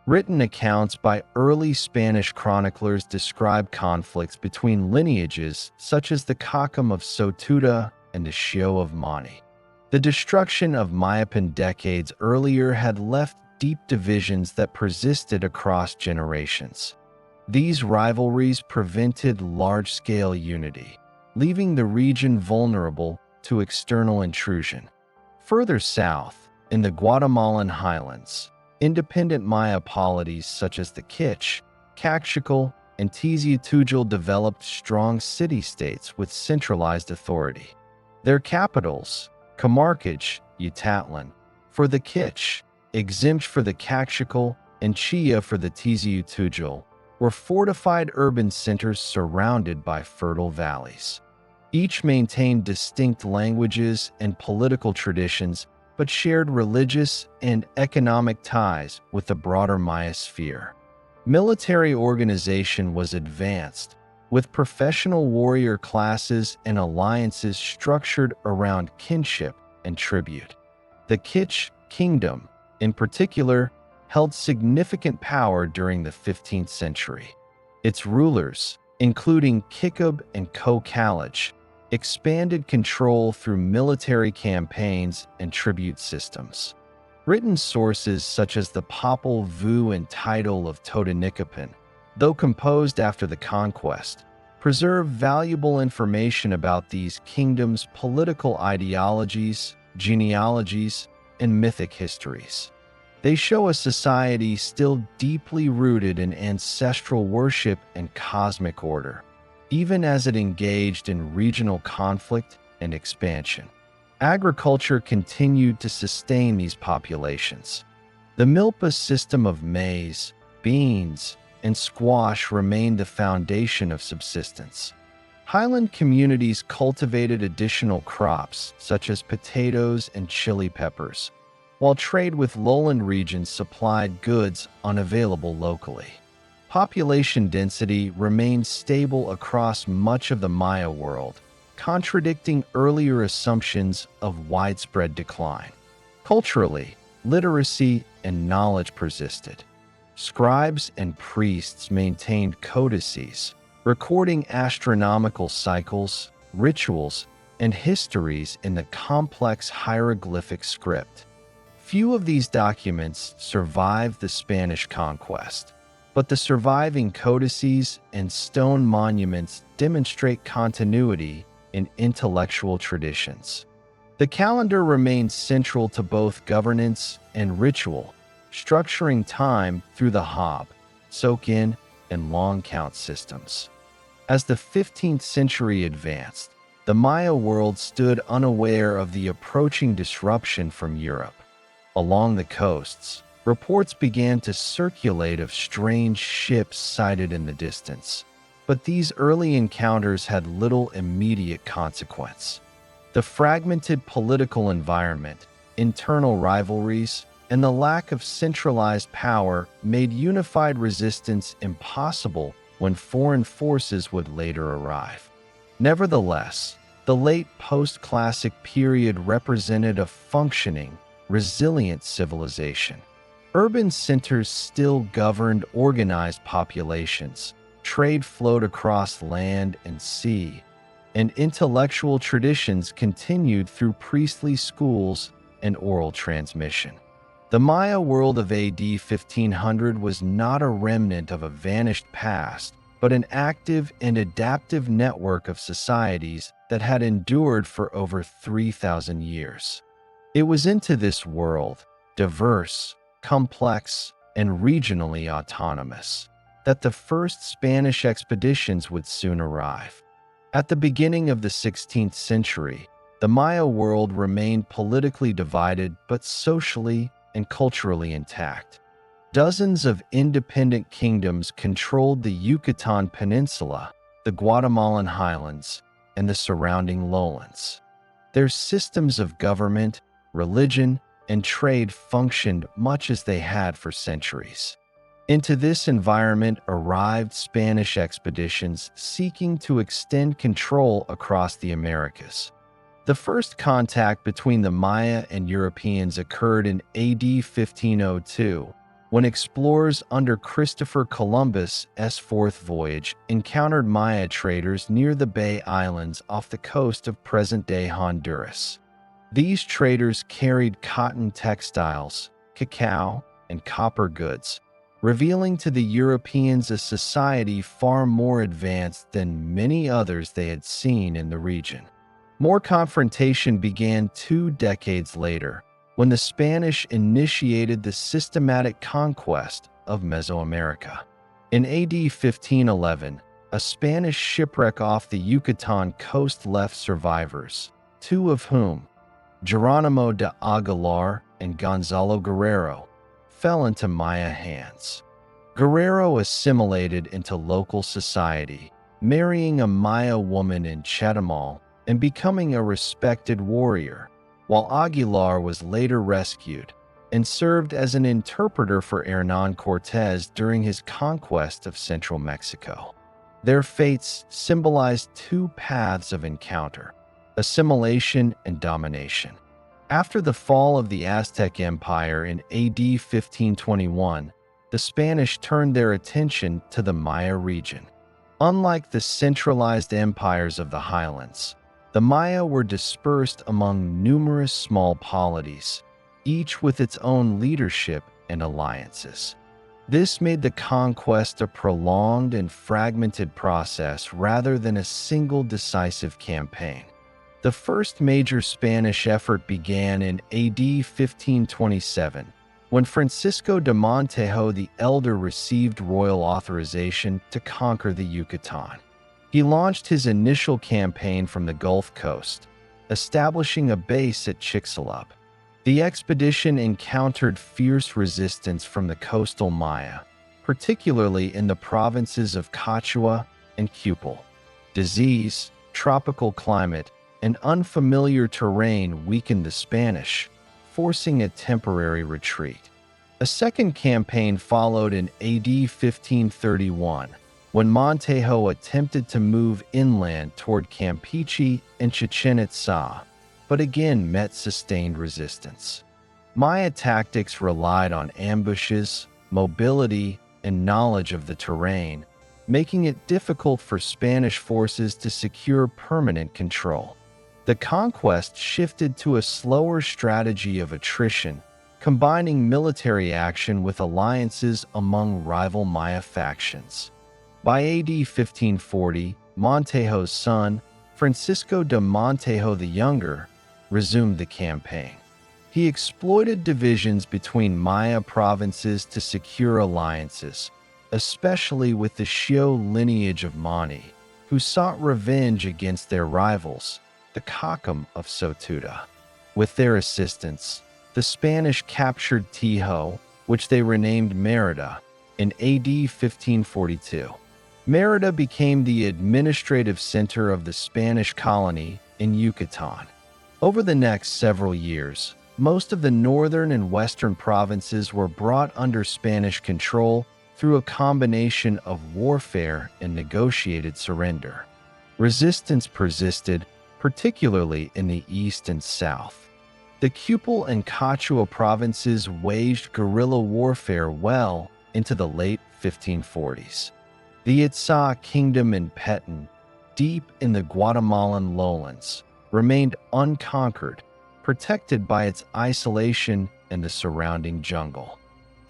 Written accounts by early Spanish chroniclers describe conflicts between lineages such as the Kakam of Sotuda and the Xio of Mani. The destruction of Mayapán decades earlier had left deep divisions that persisted across generations. These rivalries prevented large-scale unity, leaving the region vulnerable to external intrusion. Further south, in the Guatemalan highlands, independent Maya polities such as the Kich, Caxical, and Tiziutujal developed strong city-states with centralized authority. Their capitals, Camarcaj, Utatlan, for the Kich, Exempt for the Caxical, and Chilla for the Tiziutujal, were fortified urban centers surrounded by fertile valleys. Each maintained distinct languages and political traditions, but shared religious and economic ties with the broader Maya sphere. Military organization was advanced, with professional warrior classes and alliances structured around kinship and tribute. The Kich kingdom, in particular, held significant power during the 15th century. Its rulers, including Kikub and Ko-Kalaj, expanded control through military campaigns and tribute systems. Written sources such as the Popol Vuh and title of Totonicapán, though composed after the conquest, preserve valuable information about these kingdoms' political ideologies, genealogies, and mythic histories. They show a society still deeply rooted in ancestral worship and cosmic order, even as it engaged in regional conflict and expansion. Agriculture continued to sustain these populations. The milpa system of maize, beans, and squash remained the foundation of subsistence. Highland communities cultivated additional crops such as potatoes and chili peppers, while trade with lowland regions supplied goods unavailable locally. Population density remained stable across much of the Maya world, contradicting earlier assumptions of widespread decline. Culturally, literacy and knowledge persisted. Scribes and priests maintained codices, recording astronomical cycles, rituals, and histories in the complex hieroglyphic script. Few of these documents survived the Spanish conquest, but the surviving codices and stone monuments demonstrate continuity in intellectual traditions. The calendar remained central to both governance and ritual, structuring time through the Hab, Soak-in, and long count systems. As the 15th century advanced, the Maya world stood unaware of the approaching disruption from Europe. Along the coasts, reports began to circulate of strange ships sighted in the distance, but these early encounters had little immediate consequence. The fragmented political environment, internal rivalries, and the lack of centralized power made unified resistance impossible when foreign forces would later arrive. Nevertheless, the late post-classic period represented a functioning, resilient civilization. Urban centers still governed organized populations, trade flowed across land and sea, and intellectual traditions continued through priestly schools and oral transmission. The Maya world of AD 1500 was not a remnant of a vanished past, but an active and adaptive network of societies that had endured for over 3,000 years. It was into this world, diverse, complex, and regionally autonomous, that the first Spanish expeditions would soon arrive. At the beginning of the 16th century, the Maya world remained politically divided but socially and culturally intact. Dozens of independent kingdoms controlled the Yucatan Peninsula, the Guatemalan highlands, and the surrounding lowlands. Their systems of government, religion, and trade functioned much as they had for centuries. Into this environment arrived Spanish expeditions seeking to extend control across the Americas. The first contact between the Maya and Europeans occurred in AD 1502, when explorers under Christopher Columbus' fourth voyage encountered Maya traders near the Bay Islands off the coast of present-day Honduras. These traders carried cotton textiles, cacao, and copper goods, revealing to the Europeans a society far more advanced than many others they had seen in the region. More confrontation began 2 decades later, when the Spanish initiated the systematic conquest of Mesoamerica. In AD 1511, a Spanish shipwreck off the Yucatan coast left survivors, 2 of whom, Geronimo de Aguilar and Gonzalo Guerrero, fell into Maya hands. Guerrero assimilated into local society, marrying a Maya woman in Chetumal and becoming a respected warrior, while Aguilar was later rescued and served as an interpreter for Hernán Cortés during his conquest of central Mexico. Their fates symbolized 2 paths of encounter: assimilation and domination. After the fall of the Aztec Empire in AD 1521, the Spanish turned their attention to the Maya region. Unlike the centralized empires of the highlands, the Maya were dispersed among numerous small polities, each with its own leadership and alliances. This made the conquest a prolonged and fragmented process rather than a single decisive campaign. The first major Spanish effort began in AD 1527, when Francisco de Montejo the Elder received royal authorization to conquer the Yucatan. He launched his initial campaign from the Gulf Coast, establishing a base at Chicxulub. The expedition encountered fierce resistance from the coastal Maya, particularly in the provinces of Cachua and Cupel. Disease, tropical climate, and unfamiliar terrain weakened the Spanish, forcing a temporary retreat. A second campaign followed in AD 1531, when Montejo attempted to move inland toward Campeche and Chichén Itzá, but again met sustained resistance. Maya tactics relied on ambushes, mobility, and knowledge of the terrain, making it difficult for Spanish forces to secure permanent control. The conquest shifted to a slower strategy of attrition, combining military action with alliances among rival Maya factions. By AD 1540, Montejo's son, Francisco de Montejo the Younger, resumed the campaign. He exploited divisions between Maya provinces to secure alliances, especially with the Xio lineage of Mani, who sought revenge against their rivals, the Cocom of Sotuda. With their assistance, the Spanish captured Tijo, which they renamed Mérida, in AD 1542. Mérida became the administrative center of the Spanish colony in Yucatan. Over the next several years, most of the northern and western provinces were brought under Spanish control through a combination of warfare and negotiated surrender. Resistance persisted, particularly in the east and south. The Cupel and Cachua provinces waged guerrilla warfare well into the late 1540s. The Itzá kingdom in Petén, deep in the Guatemalan lowlands, remained unconquered, protected by its isolation and the surrounding jungle.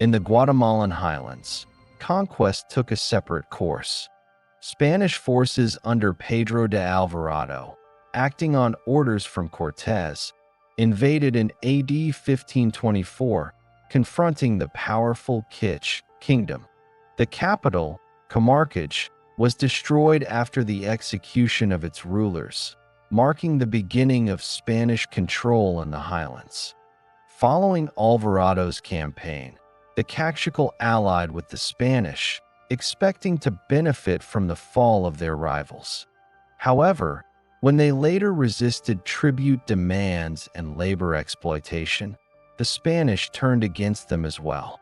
In the Guatemalan highlands, conquest took a separate course. Spanish forces under Pedro de Alvarado, acting on orders from Cortés, invaded in AD 1524, confronting the powerful Quiché kingdom. The capital, Camarcage, was destroyed after the execution of its rulers, marking the beginning of Spanish control in the highlands. Following Alvarado's campaign, the Cacique allied with the Spanish, expecting to benefit from the fall of their rivals. However, when they later resisted tribute demands and labor exploitation, the Spanish turned against them as well.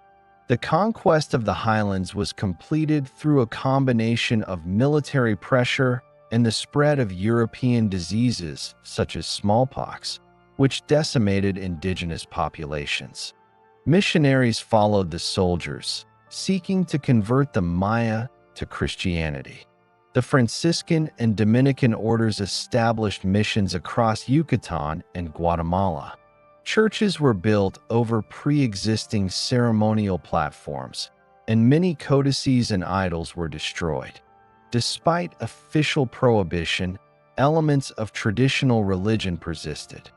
The conquest of the highlands was completed through a combination of military pressure and the spread of European diseases such as smallpox, which decimated indigenous populations. Missionaries followed the soldiers, seeking to convert the Maya to Christianity. The Franciscan and Dominican orders established missions across Yucatan and Guatemala. Churches were built over pre-existing ceremonial platforms, and many codices and idols were destroyed. Despite official prohibition, elements of traditional religion persisted.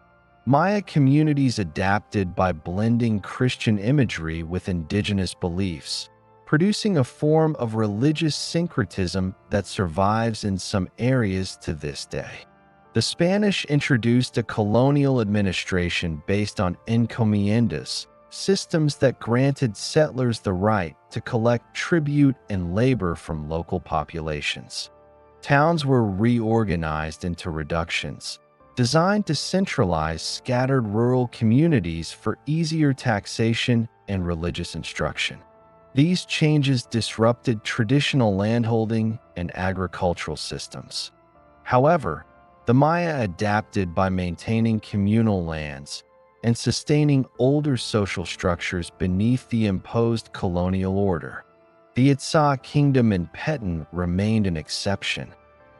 Maya communities adapted by blending Christian imagery with indigenous beliefs, producing a form of religious syncretism that survives in some areas to this day. The Spanish introduced a colonial administration based on encomiendas, systems that granted settlers the right to collect tribute and labor from local populations. Towns were reorganized into reductions, designed to centralize scattered rural communities for easier taxation and religious instruction. These changes disrupted traditional landholding and agricultural systems. However, the Maya adapted by maintaining communal lands and sustaining older social structures beneath the imposed colonial order. The Itzá kingdom in Petén remained an exception.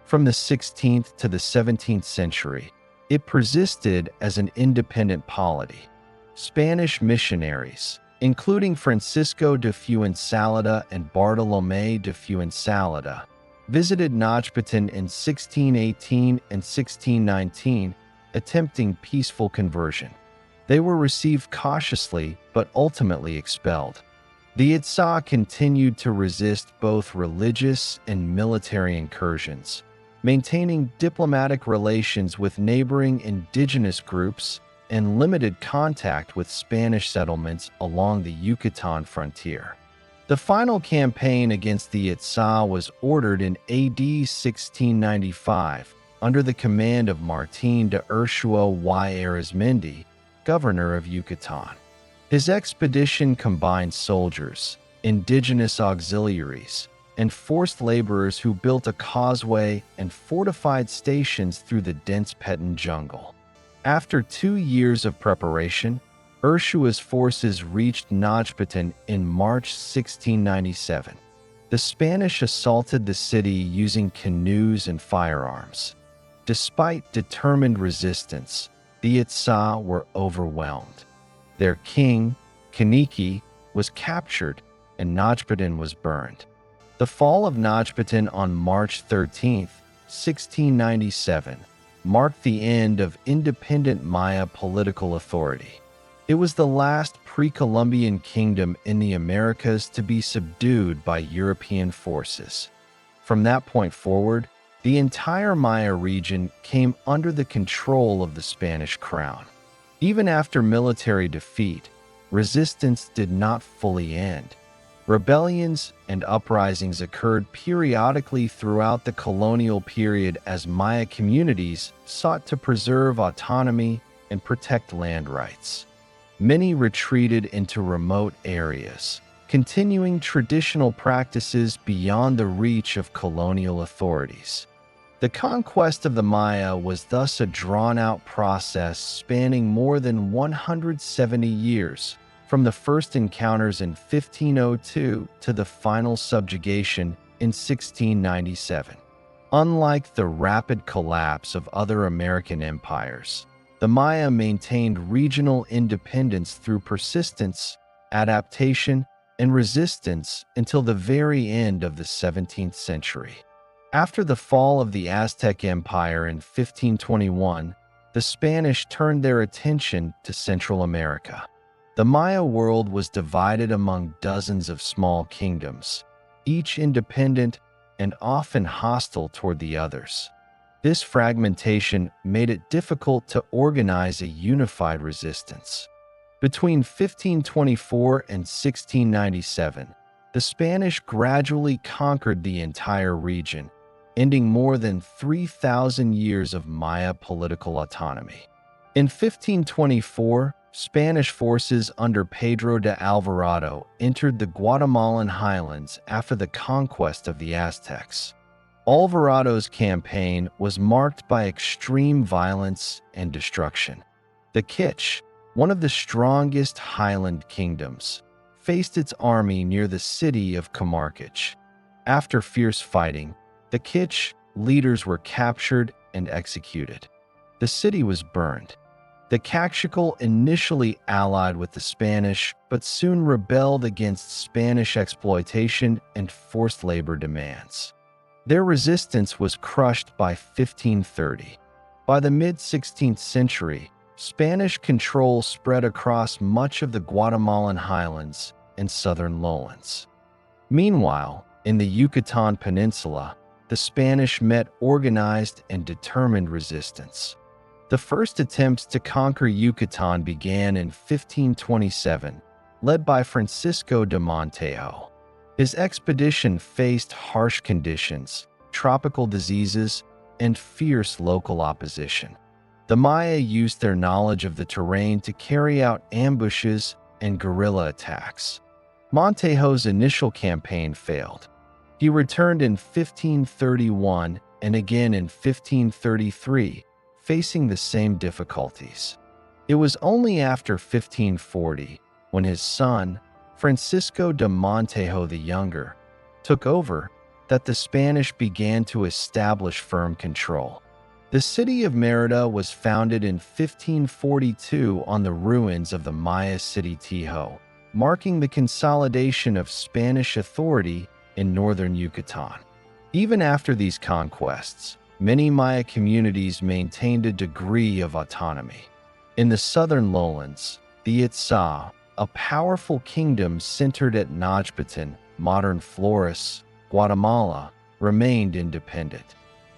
From the 16th to the 17th century, it persisted as an independent polity. Spanish missionaries, including Francisco de Fuensalida and Bartolomé de Fuensalida, visited Mayapán in 1618 and 1619, attempting peaceful conversion. They were received cautiously but ultimately expelled. The Itzá continued to resist both religious and military incursions, maintaining diplomatic relations with neighboring indigenous groups and limited contact with Spanish settlements along the Yucatan frontier. The final campaign against the Itzá was ordered in AD 1695 under the command of Martín de Ursúa y Arizmendi, governor of Yucatan. His expedition combined soldiers, indigenous auxiliaries, and forced laborers who built a causeway and fortified stations through the dense Petén jungle. After 2 years of preparation, Ursua's forces reached Mayapán in March 1697. The Spanish assaulted the city using canoes and firearms. Despite determined resistance, the Itzá were overwhelmed. Their king, Kaniki, was captured and Mayapán was burned. The fall of Mayapán on March 13, 1697, marked the end of independent Maya political authority. It was the last pre-Columbian kingdom in the Americas to be subdued by European forces. From that point forward, the entire Maya region came under the control of the Spanish crown. Even after military defeat, resistance did not fully end. Rebellions and uprisings occurred periodically throughout the colonial period as Maya communities sought to preserve autonomy and protect land rights. Many retreated into remote areas, continuing traditional practices beyond the reach of colonial authorities. The conquest of the Maya was thus a drawn-out process spanning more than 170 years, from the first encounters in 1502 to the final subjugation in 1697. Unlike the rapid collapse of other American empires, the Maya maintained regional independence through persistence, adaptation, and resistance until the very end of the 17th century. After the fall of the Aztec Empire in 1521, the Spanish turned their attention to Central America. The Maya world was divided among dozens of small kingdoms, each independent and often hostile toward the others. This fragmentation made it difficult to organize a unified resistance. Between 1524 and 1697, the Spanish gradually conquered the entire region, ending more than 3,000 years of Maya political autonomy. In 1524, Spanish forces under Pedro de Alvarado entered the Guatemalan highlands after the conquest of the Aztecs. Alvarado's campaign was marked by extreme violence and destruction. The Kich, one of the strongest highland kingdoms, faced its army near the city of Camargue. After fierce fighting, the Kich leaders were captured and executed. The city was burned. The Caxical initially allied with the Spanish, but soon rebelled against Spanish exploitation and forced labor demands. Their resistance was crushed by 1530. By the mid-16th century, Spanish control spread across much of the Guatemalan highlands and southern lowlands. Meanwhile, in the Yucatan Peninsula, the Spanish met organized and determined resistance. The first attempts to conquer Yucatan began in 1527, led by Francisco de Montejo. His expedition faced harsh conditions, tropical diseases, and fierce local opposition. The Maya used their knowledge of the terrain to carry out ambushes and guerrilla attacks. Montejo's initial campaign failed. He returned in 1531 and again in 1533, facing the same difficulties. It was only after 1540, when his son, Francisco de Montejo the Younger, took over, that the Spanish began to establish firm control. The city of Mérida was founded in 1542 on the ruins of the Maya city Tijo, marking the consolidation of Spanish authority in northern Yucatan. Even after these conquests, many Maya communities maintained a degree of autonomy. In the southern lowlands, the Itzá, a powerful kingdom centered at Najbatan, modern Flores, Guatemala, remained independent.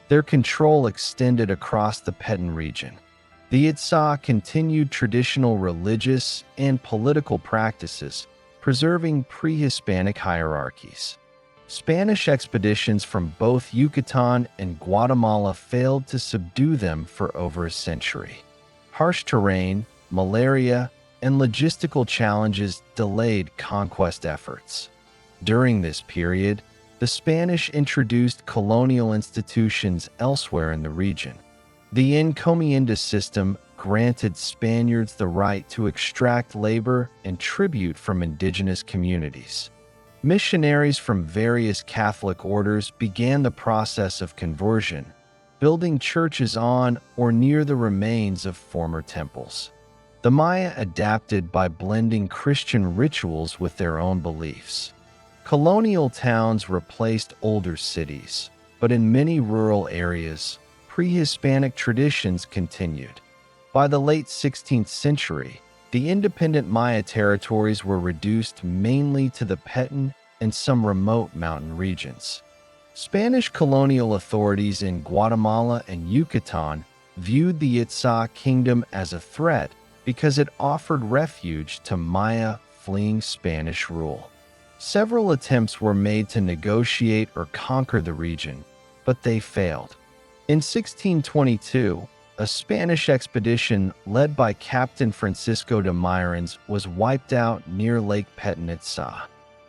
Their control extended across the Petén region. The Itzá continued traditional religious and political practices, preserving pre-Hispanic hierarchies. Spanish expeditions from both Yucatan and Guatemala failed to subdue them for over a century. Harsh terrain, malaria, and logistical challenges delayed conquest efforts. During this period, the Spanish introduced colonial institutions elsewhere in the region. The encomienda system granted Spaniards the right to extract labor and tribute from indigenous communities. Missionaries from various Catholic orders began the process of conversion, building churches on or near the remains of former temples. The Maya adapted by blending Christian rituals with their own beliefs. Colonial towns replaced older cities, but in many rural areas, pre-Hispanic traditions continued. By the late 16th century, the independent Maya territories were reduced mainly to the Petén and some remote mountain regions. Spanish colonial authorities in Guatemala and Yucatan viewed the Itzá kingdom as a threat because it offered refuge to Maya fleeing Spanish rule. Several attempts were made to negotiate or conquer the region, but they failed. In 1622, a Spanish expedition led by Captain Francisco de Mirons was wiped out near Lake Petén Itzá.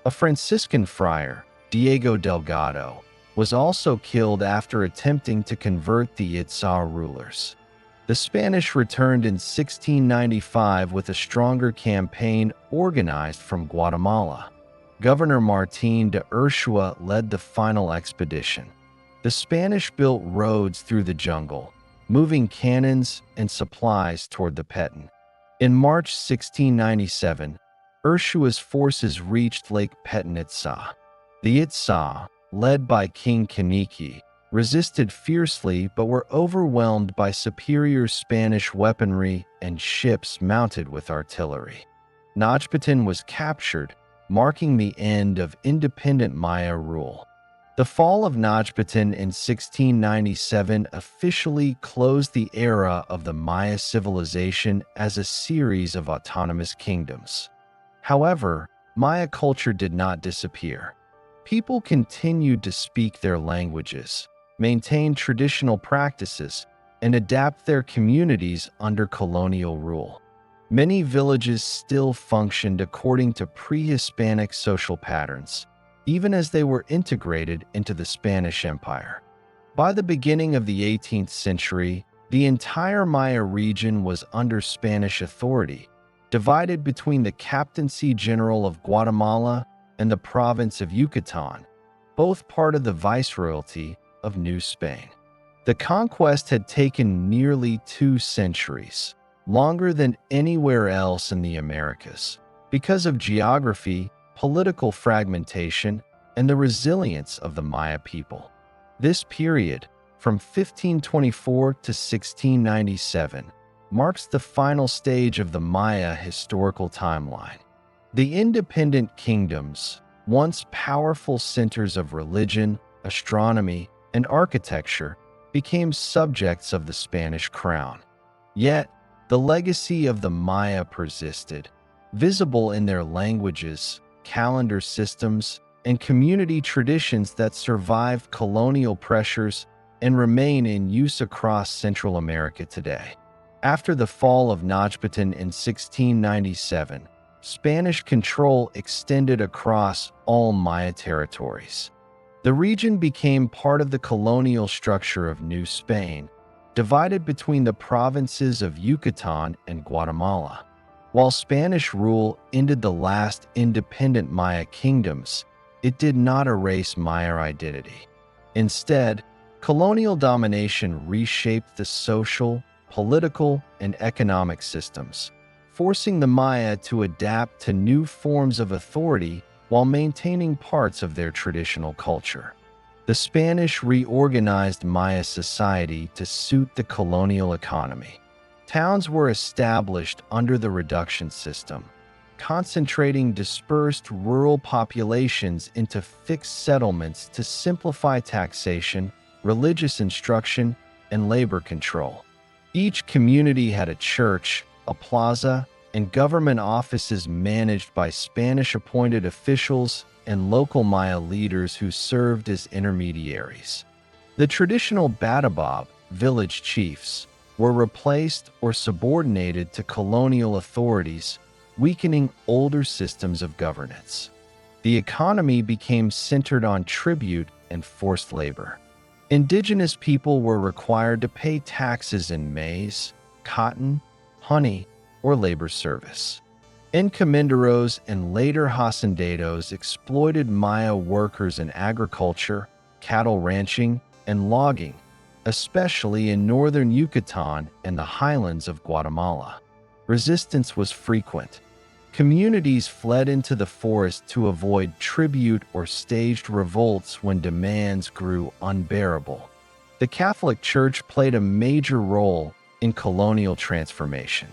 A Franciscan friar, Diego Delgado, was also killed after attempting to convert the Itzá rulers. The Spanish returned in 1695 with a stronger campaign organized from Guatemala. Governor Martín de Ursúa led the final expedition. The Spanish built roads through the jungle, moving cannons and supplies toward the Petén. In March 1697, Ursúa's forces reached Lake Petén Itzá. The Itzá, led by King Kaniki, resisted fiercely but were overwhelmed by superior Spanish weaponry and ships mounted with artillery. Najbatan was captured, marking the end of independent Maya rule. The fall of Najbatan in 1697 officially closed the era of the Maya civilization as a series of autonomous kingdoms. However, Maya culture did not disappear. People continued to speak their languages, maintain traditional practices, and adapt their communities under colonial rule. Many villages still functioned according to pre-Hispanic social patterns, even as they were integrated into the Spanish Empire. By the beginning of the 18th century, the entire Maya region was under Spanish authority, divided between the Captaincy General of Guatemala and the province of Yucatan, both part of the Viceroyalty of New Spain. The conquest had taken nearly 2 centuries, longer than anywhere else in the Americas, because of geography, political fragmentation, and the resilience of the Maya people. This period, from 1524 to 1697, marks the final stage of the Maya historical timeline. The independent kingdoms, once powerful centers of religion, astronomy, and architecture, became subjects of the Spanish crown. Yet, the legacy of the Maya persisted, visible in their languages, calendar systems, and community traditions that survived colonial pressures and remain in use across Central America today. After the fall of Tenochtitlan in 1697, Spanish control extended across all Maya territories. The region became part of the colonial structure of New Spain, divided between the provinces of Yucatan and Guatemala. While Spanish rule ended the last independent Maya kingdoms, it did not erase Maya identity. Instead, colonial domination reshaped the social, political, and economic systems, forcing the Maya to adapt to new forms of authority while maintaining parts of their traditional culture. The Spanish reorganized Maya society to suit the colonial economy. Towns were established under the reduction system, concentrating dispersed rural populations into fixed settlements to simplify taxation, religious instruction, and labor control. Each community had a church, a plaza, and government offices managed by Spanish-appointed officials and local Maya leaders who served as intermediaries. The traditional Batabab, village chiefs, were replaced or subordinated to colonial authorities, weakening older systems of governance. The economy became centered on tribute and forced labor. Indigenous people were required to pay taxes in maize, cotton, honey, or labor service. Encomenderos and later hacendados exploited Maya workers in agriculture, cattle ranching, and logging, especially in northern Yucatan and the highlands of Guatemala. Resistance was frequent. Communities fled into the forest to avoid tribute or staged revolts when demands grew unbearable. The Catholic Church played a major role in colonial transformation.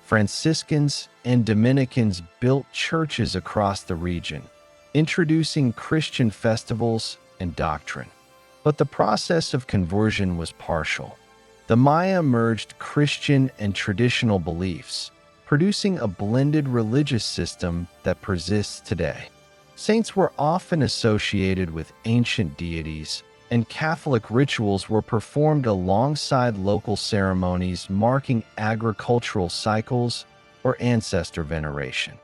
Franciscans and Dominicans built churches across the region, introducing Christian festivals and doctrine. But the process of conversion was partial. The Maya merged Christian and traditional beliefs, producing a blended religious system that persists today. Saints were often associated with ancient deities, and Catholic rituals were performed alongside local ceremonies marking agricultural cycles or ancestor veneration.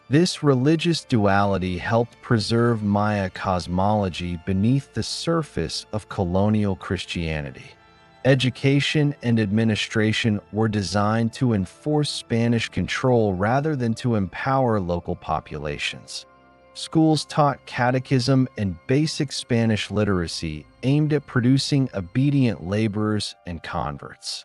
This religious duality helped preserve Maya cosmology beneath the surface of colonial Christianity. Education and administration were designed to enforce Spanish control rather than to empower local populations. Schools taught catechism and basic Spanish literacy aimed at producing obedient laborers and converts.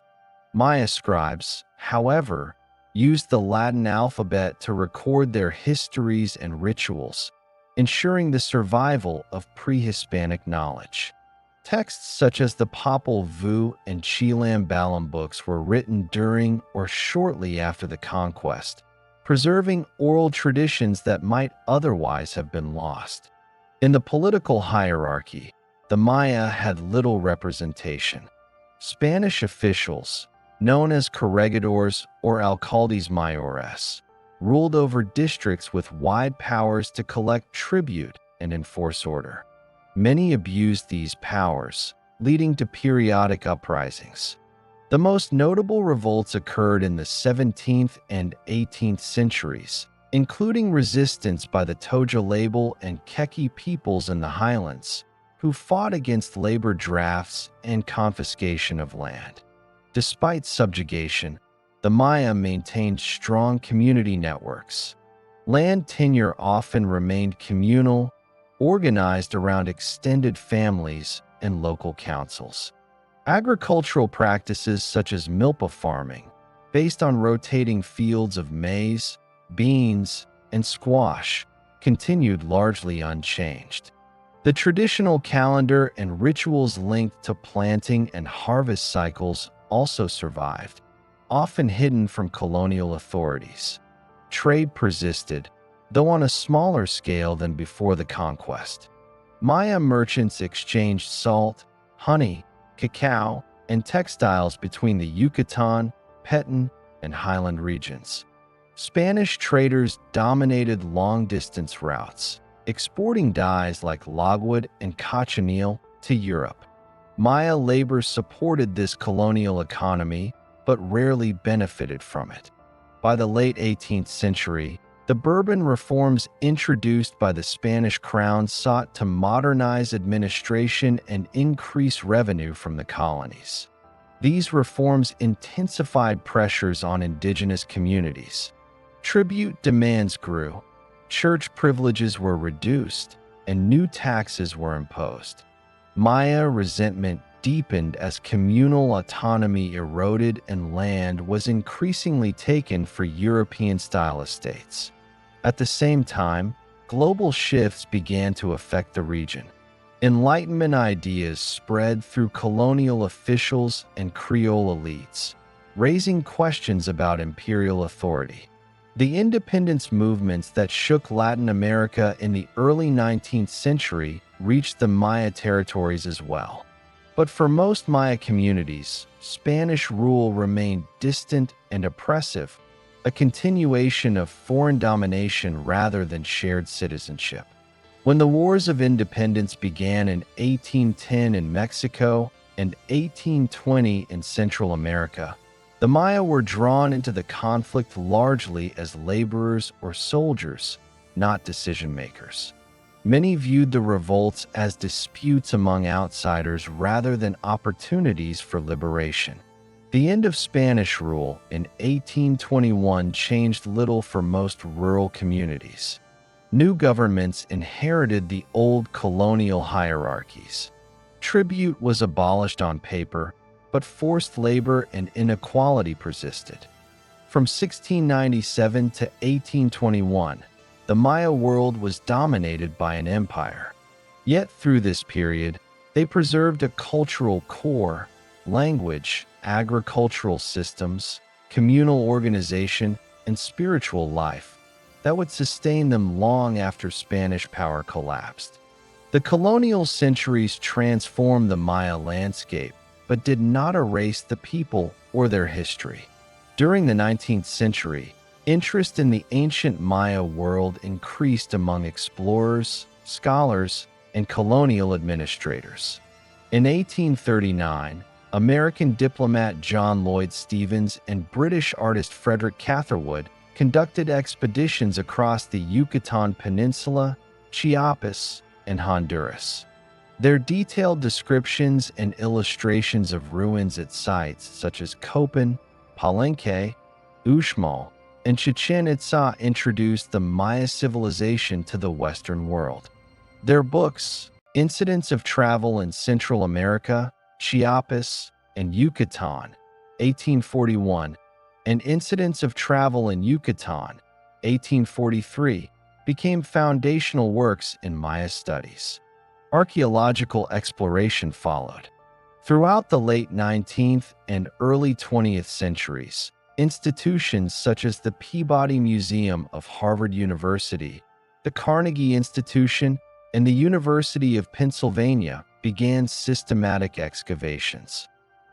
Maya scribes, however, used the Latin alphabet to record their histories and rituals, ensuring the survival of pre-Hispanic knowledge. Texts such as the Popol Vuh and Chilam Balam books were written during or shortly after the conquest, preserving oral traditions that might otherwise have been lost. In the political hierarchy, the Maya had little representation. Spanish officials, known as corregidors or alcaldes mayores, ruled over districts with wide powers to collect tribute and enforce order. Many abused these powers, leading to periodic uprisings. The most notable revolts occurred in the 17th and 18th centuries, including resistance by the Toja-Label and Keki peoples in the highlands, who fought against labor drafts and confiscation of land. Despite subjugation, the Maya maintained strong community networks. Land tenure often remained communal, organized around extended families and local councils. Agricultural practices such as milpa farming, based on rotating fields of maize, beans, and squash, continued largely unchanged. The traditional calendar and rituals linked to planting and harvest cycles also survived, often hidden from colonial authorities. Trade persisted, though on a smaller scale than before the conquest. Maya merchants exchanged salt, honey, cacao, and textiles between the Yucatan, Petén, and highland regions. Spanish traders dominated long-distance routes, exporting dyes like logwood and cochineal to Europe. Maya labor supported this colonial economy, but rarely benefited from it. By the late 18th century, the Bourbon reforms introduced by the Spanish crown sought to modernize administration and increase revenue from the colonies. These reforms intensified pressures on indigenous communities. Tribute demands grew, church privileges were reduced, and new taxes were imposed. Maya resentment deepened as communal autonomy eroded and land was increasingly taken for European-style estates. At the same time, global shifts began to affect the region. Enlightenment ideas spread through colonial officials and Creole elites, raising questions about imperial authority. The independence movements that shook Latin America in the early 19th century reached the Maya territories as well. But for most Maya communities, Spanish rule remained distant and oppressive, a continuation of foreign domination rather than shared citizenship. When the Wars of Independence began in 1810 in Mexico and 1820 in Central America, the Maya were drawn into the conflict largely as laborers or soldiers, not decision-makers. Many viewed the revolts as disputes among outsiders rather than opportunities for liberation. The end of Spanish rule in 1821 changed little for most rural communities. New governments inherited the old colonial hierarchies. Tribute was abolished on paper, but forced labor and inequality persisted. From 1697 to 1821, the Maya world was dominated by an empire. Yet through this period, they preserved a cultural core, language, agricultural systems, communal organization, and spiritual life that would sustain them long after Spanish power collapsed. The colonial centuries transformed the Maya landscape, but did not erase the people or their history. During the 19th century, interest in the ancient Maya world increased among explorers, scholars, and colonial administrators. In 1839, American diplomat John Lloyd Stevens and British artist Frederick Catherwood conducted expeditions across the Yucatan Peninsula, Chiapas, and Honduras. Their detailed descriptions and illustrations of ruins at sites such as Copán, Palenque, Uxmal, and Chichén Itzá introduced the Maya civilization to the Western world. Their books, Incidents of Travel in Central America, Chiapas, and Yucatan, 1841, and Incidents of Travel in Yucatan, 1843, became foundational works in Maya studies. Archaeological exploration followed. Throughout the late 19th and early 20th centuries, institutions such as the Peabody Museum of Harvard University, the Carnegie Institution, and the University of Pennsylvania began systematic excavations.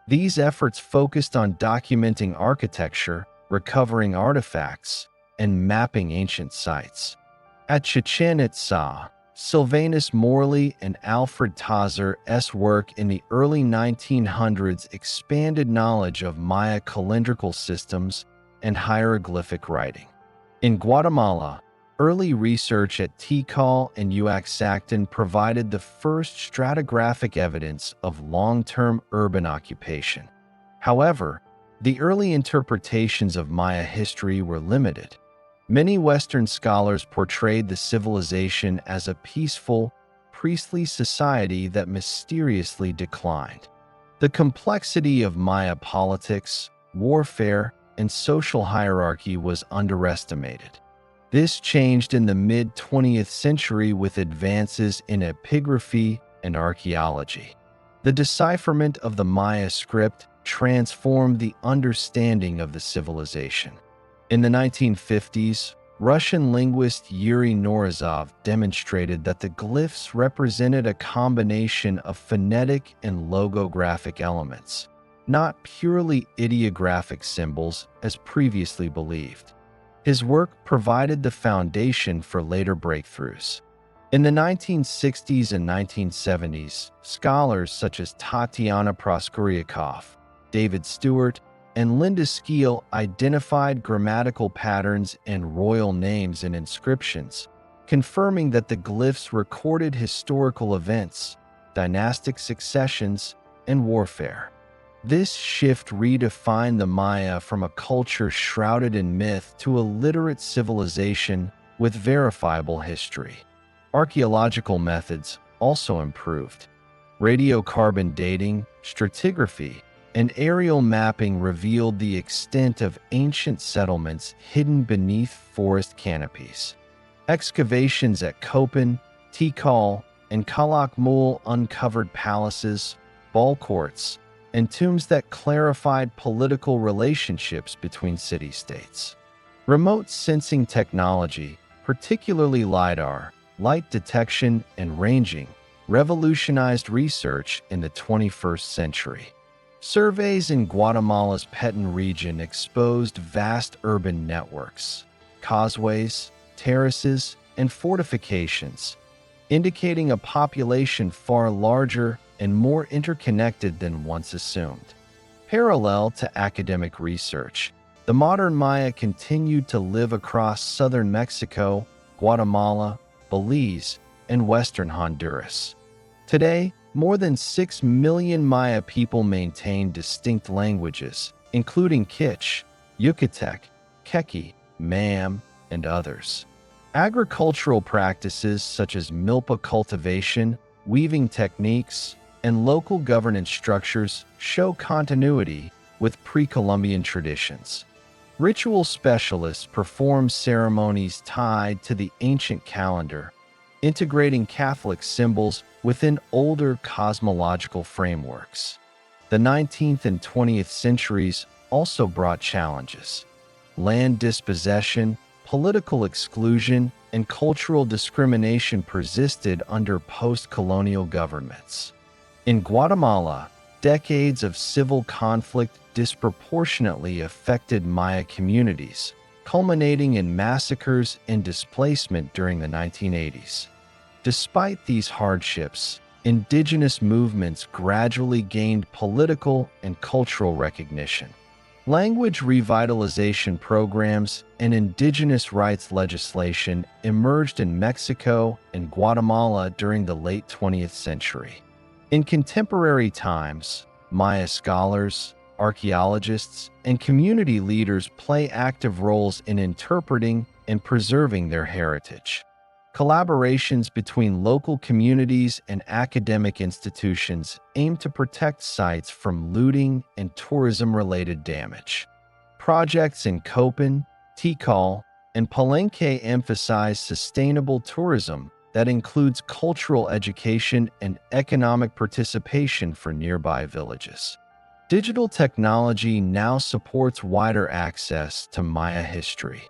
These efforts focused on documenting architecture, recovering artifacts, and mapping ancient sites. At Chichén Itzá, Sylvanus Morley and Alfred Tazer's work in the early 1900s expanded knowledge of Maya calendrical systems and hieroglyphic writing. In Guatemala, early research at Tikal and Uaxactán provided the first stratigraphic evidence of long-term urban occupation. However, the early interpretations of Maya history were limited. Many Western scholars portrayed the civilization as a peaceful, priestly society that mysteriously declined. The complexity of Maya politics, warfare, and social hierarchy was underestimated. This changed in the mid-20th century with advances in epigraphy and archaeology. The decipherment of the Maya script transformed the understanding of the civilization. In the 1950s, Russian linguist Yuri Norizov demonstrated that the glyphs represented a combination of phonetic and logographic elements, not purely ideographic symbols as previously believed. His work provided the foundation for later breakthroughs. In the 1960s and 1970s, scholars such as Tatiana Proskuryakov, David Stewart, and Linda Skeel identified grammatical patterns and royal names in inscriptions, confirming that the glyphs recorded historical events, dynastic successions, and warfare. This shift redefined the Maya from a culture shrouded in myth to a literate civilization with verifiable history. Archaeological methods also improved. Radiocarbon dating, stratigraphy, and aerial mapping revealed the extent of ancient settlements hidden beneath forest canopies. Excavations at Copán, Tikal, and Calakmul uncovered palaces, ball courts, and tombs that clarified political relationships between city-states. Remote sensing technology, particularly LiDAR, light detection and ranging, revolutionized research in the 21st century. Surveys in Guatemala's Petén region exposed vast urban networks, causeways, terraces, and fortifications, indicating a population far larger and more interconnected than once assumed. Parallel to academic research, the modern Maya continued to live across southern Mexico, Guatemala, Belize, and western Honduras. Today, more than 6 million Maya people maintain distinct languages, including Kich, Yucatec, Quechua, Mayam, and others. Agricultural practices such as milpa cultivation, weaving techniques, and local governance structures show continuity with pre-Columbian traditions. Ritual specialists perform ceremonies tied to the ancient calendar, integrating Catholic symbols within older cosmological frameworks. The 19th and 20th centuries also brought challenges. Land dispossession, political exclusion, and cultural discrimination persisted under post-colonial governments. In Guatemala, decades of civil conflict disproportionately affected Maya communities, culminating in massacres and displacement during the 1980s. Despite these hardships, indigenous movements gradually gained political and cultural recognition. Language revitalization programs and indigenous rights legislation emerged in Mexico and Guatemala during the late 20th century. In contemporary times, Maya scholars, archaeologists, and community leaders play active roles in interpreting and preserving their heritage. Collaborations between local communities and academic institutions aim to protect sites from looting and tourism-related damage. Projects in Copán, Tikal, and Palenque emphasize sustainable tourism that includes cultural education and economic participation for nearby villages. Digital technology now supports wider access to Maya history.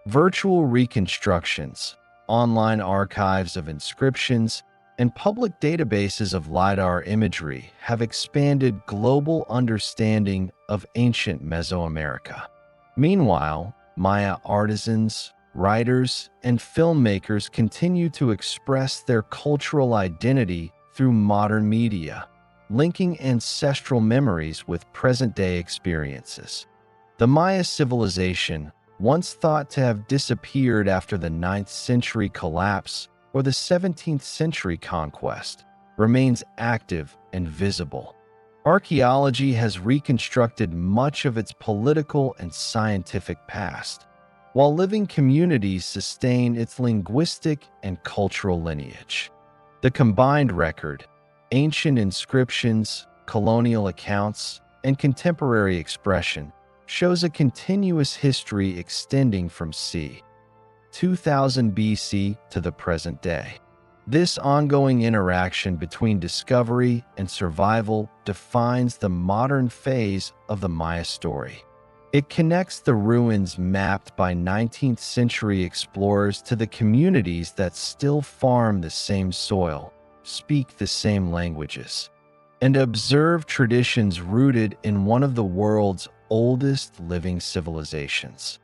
Virtual reconstructions, online archives of inscriptions, and public databases of LiDAR imagery have expanded global understanding of ancient Mesoamerica. Meanwhile, Maya artisans, writers, and filmmakers continue to express their cultural identity through modern media, linking ancestral memories with present-day experiences. The Maya civilization, once thought to have disappeared after the 9th century collapse or the 17th century conquest, remains active and visible. Archaeology has reconstructed much of its political and scientific past, while living communities sustain its linguistic and cultural lineage. The combined record, ancient inscriptions, colonial accounts, and contemporary expression, shows a continuous history extending from c. 2000 BC to the present day. This ongoing interaction between discovery and survival defines the modern phase of the Maya story. It connects the ruins mapped by 19th century explorers to the communities that still farm the same soil, speak the same languages, and observe traditions rooted in one of the world's oldest living civilizations.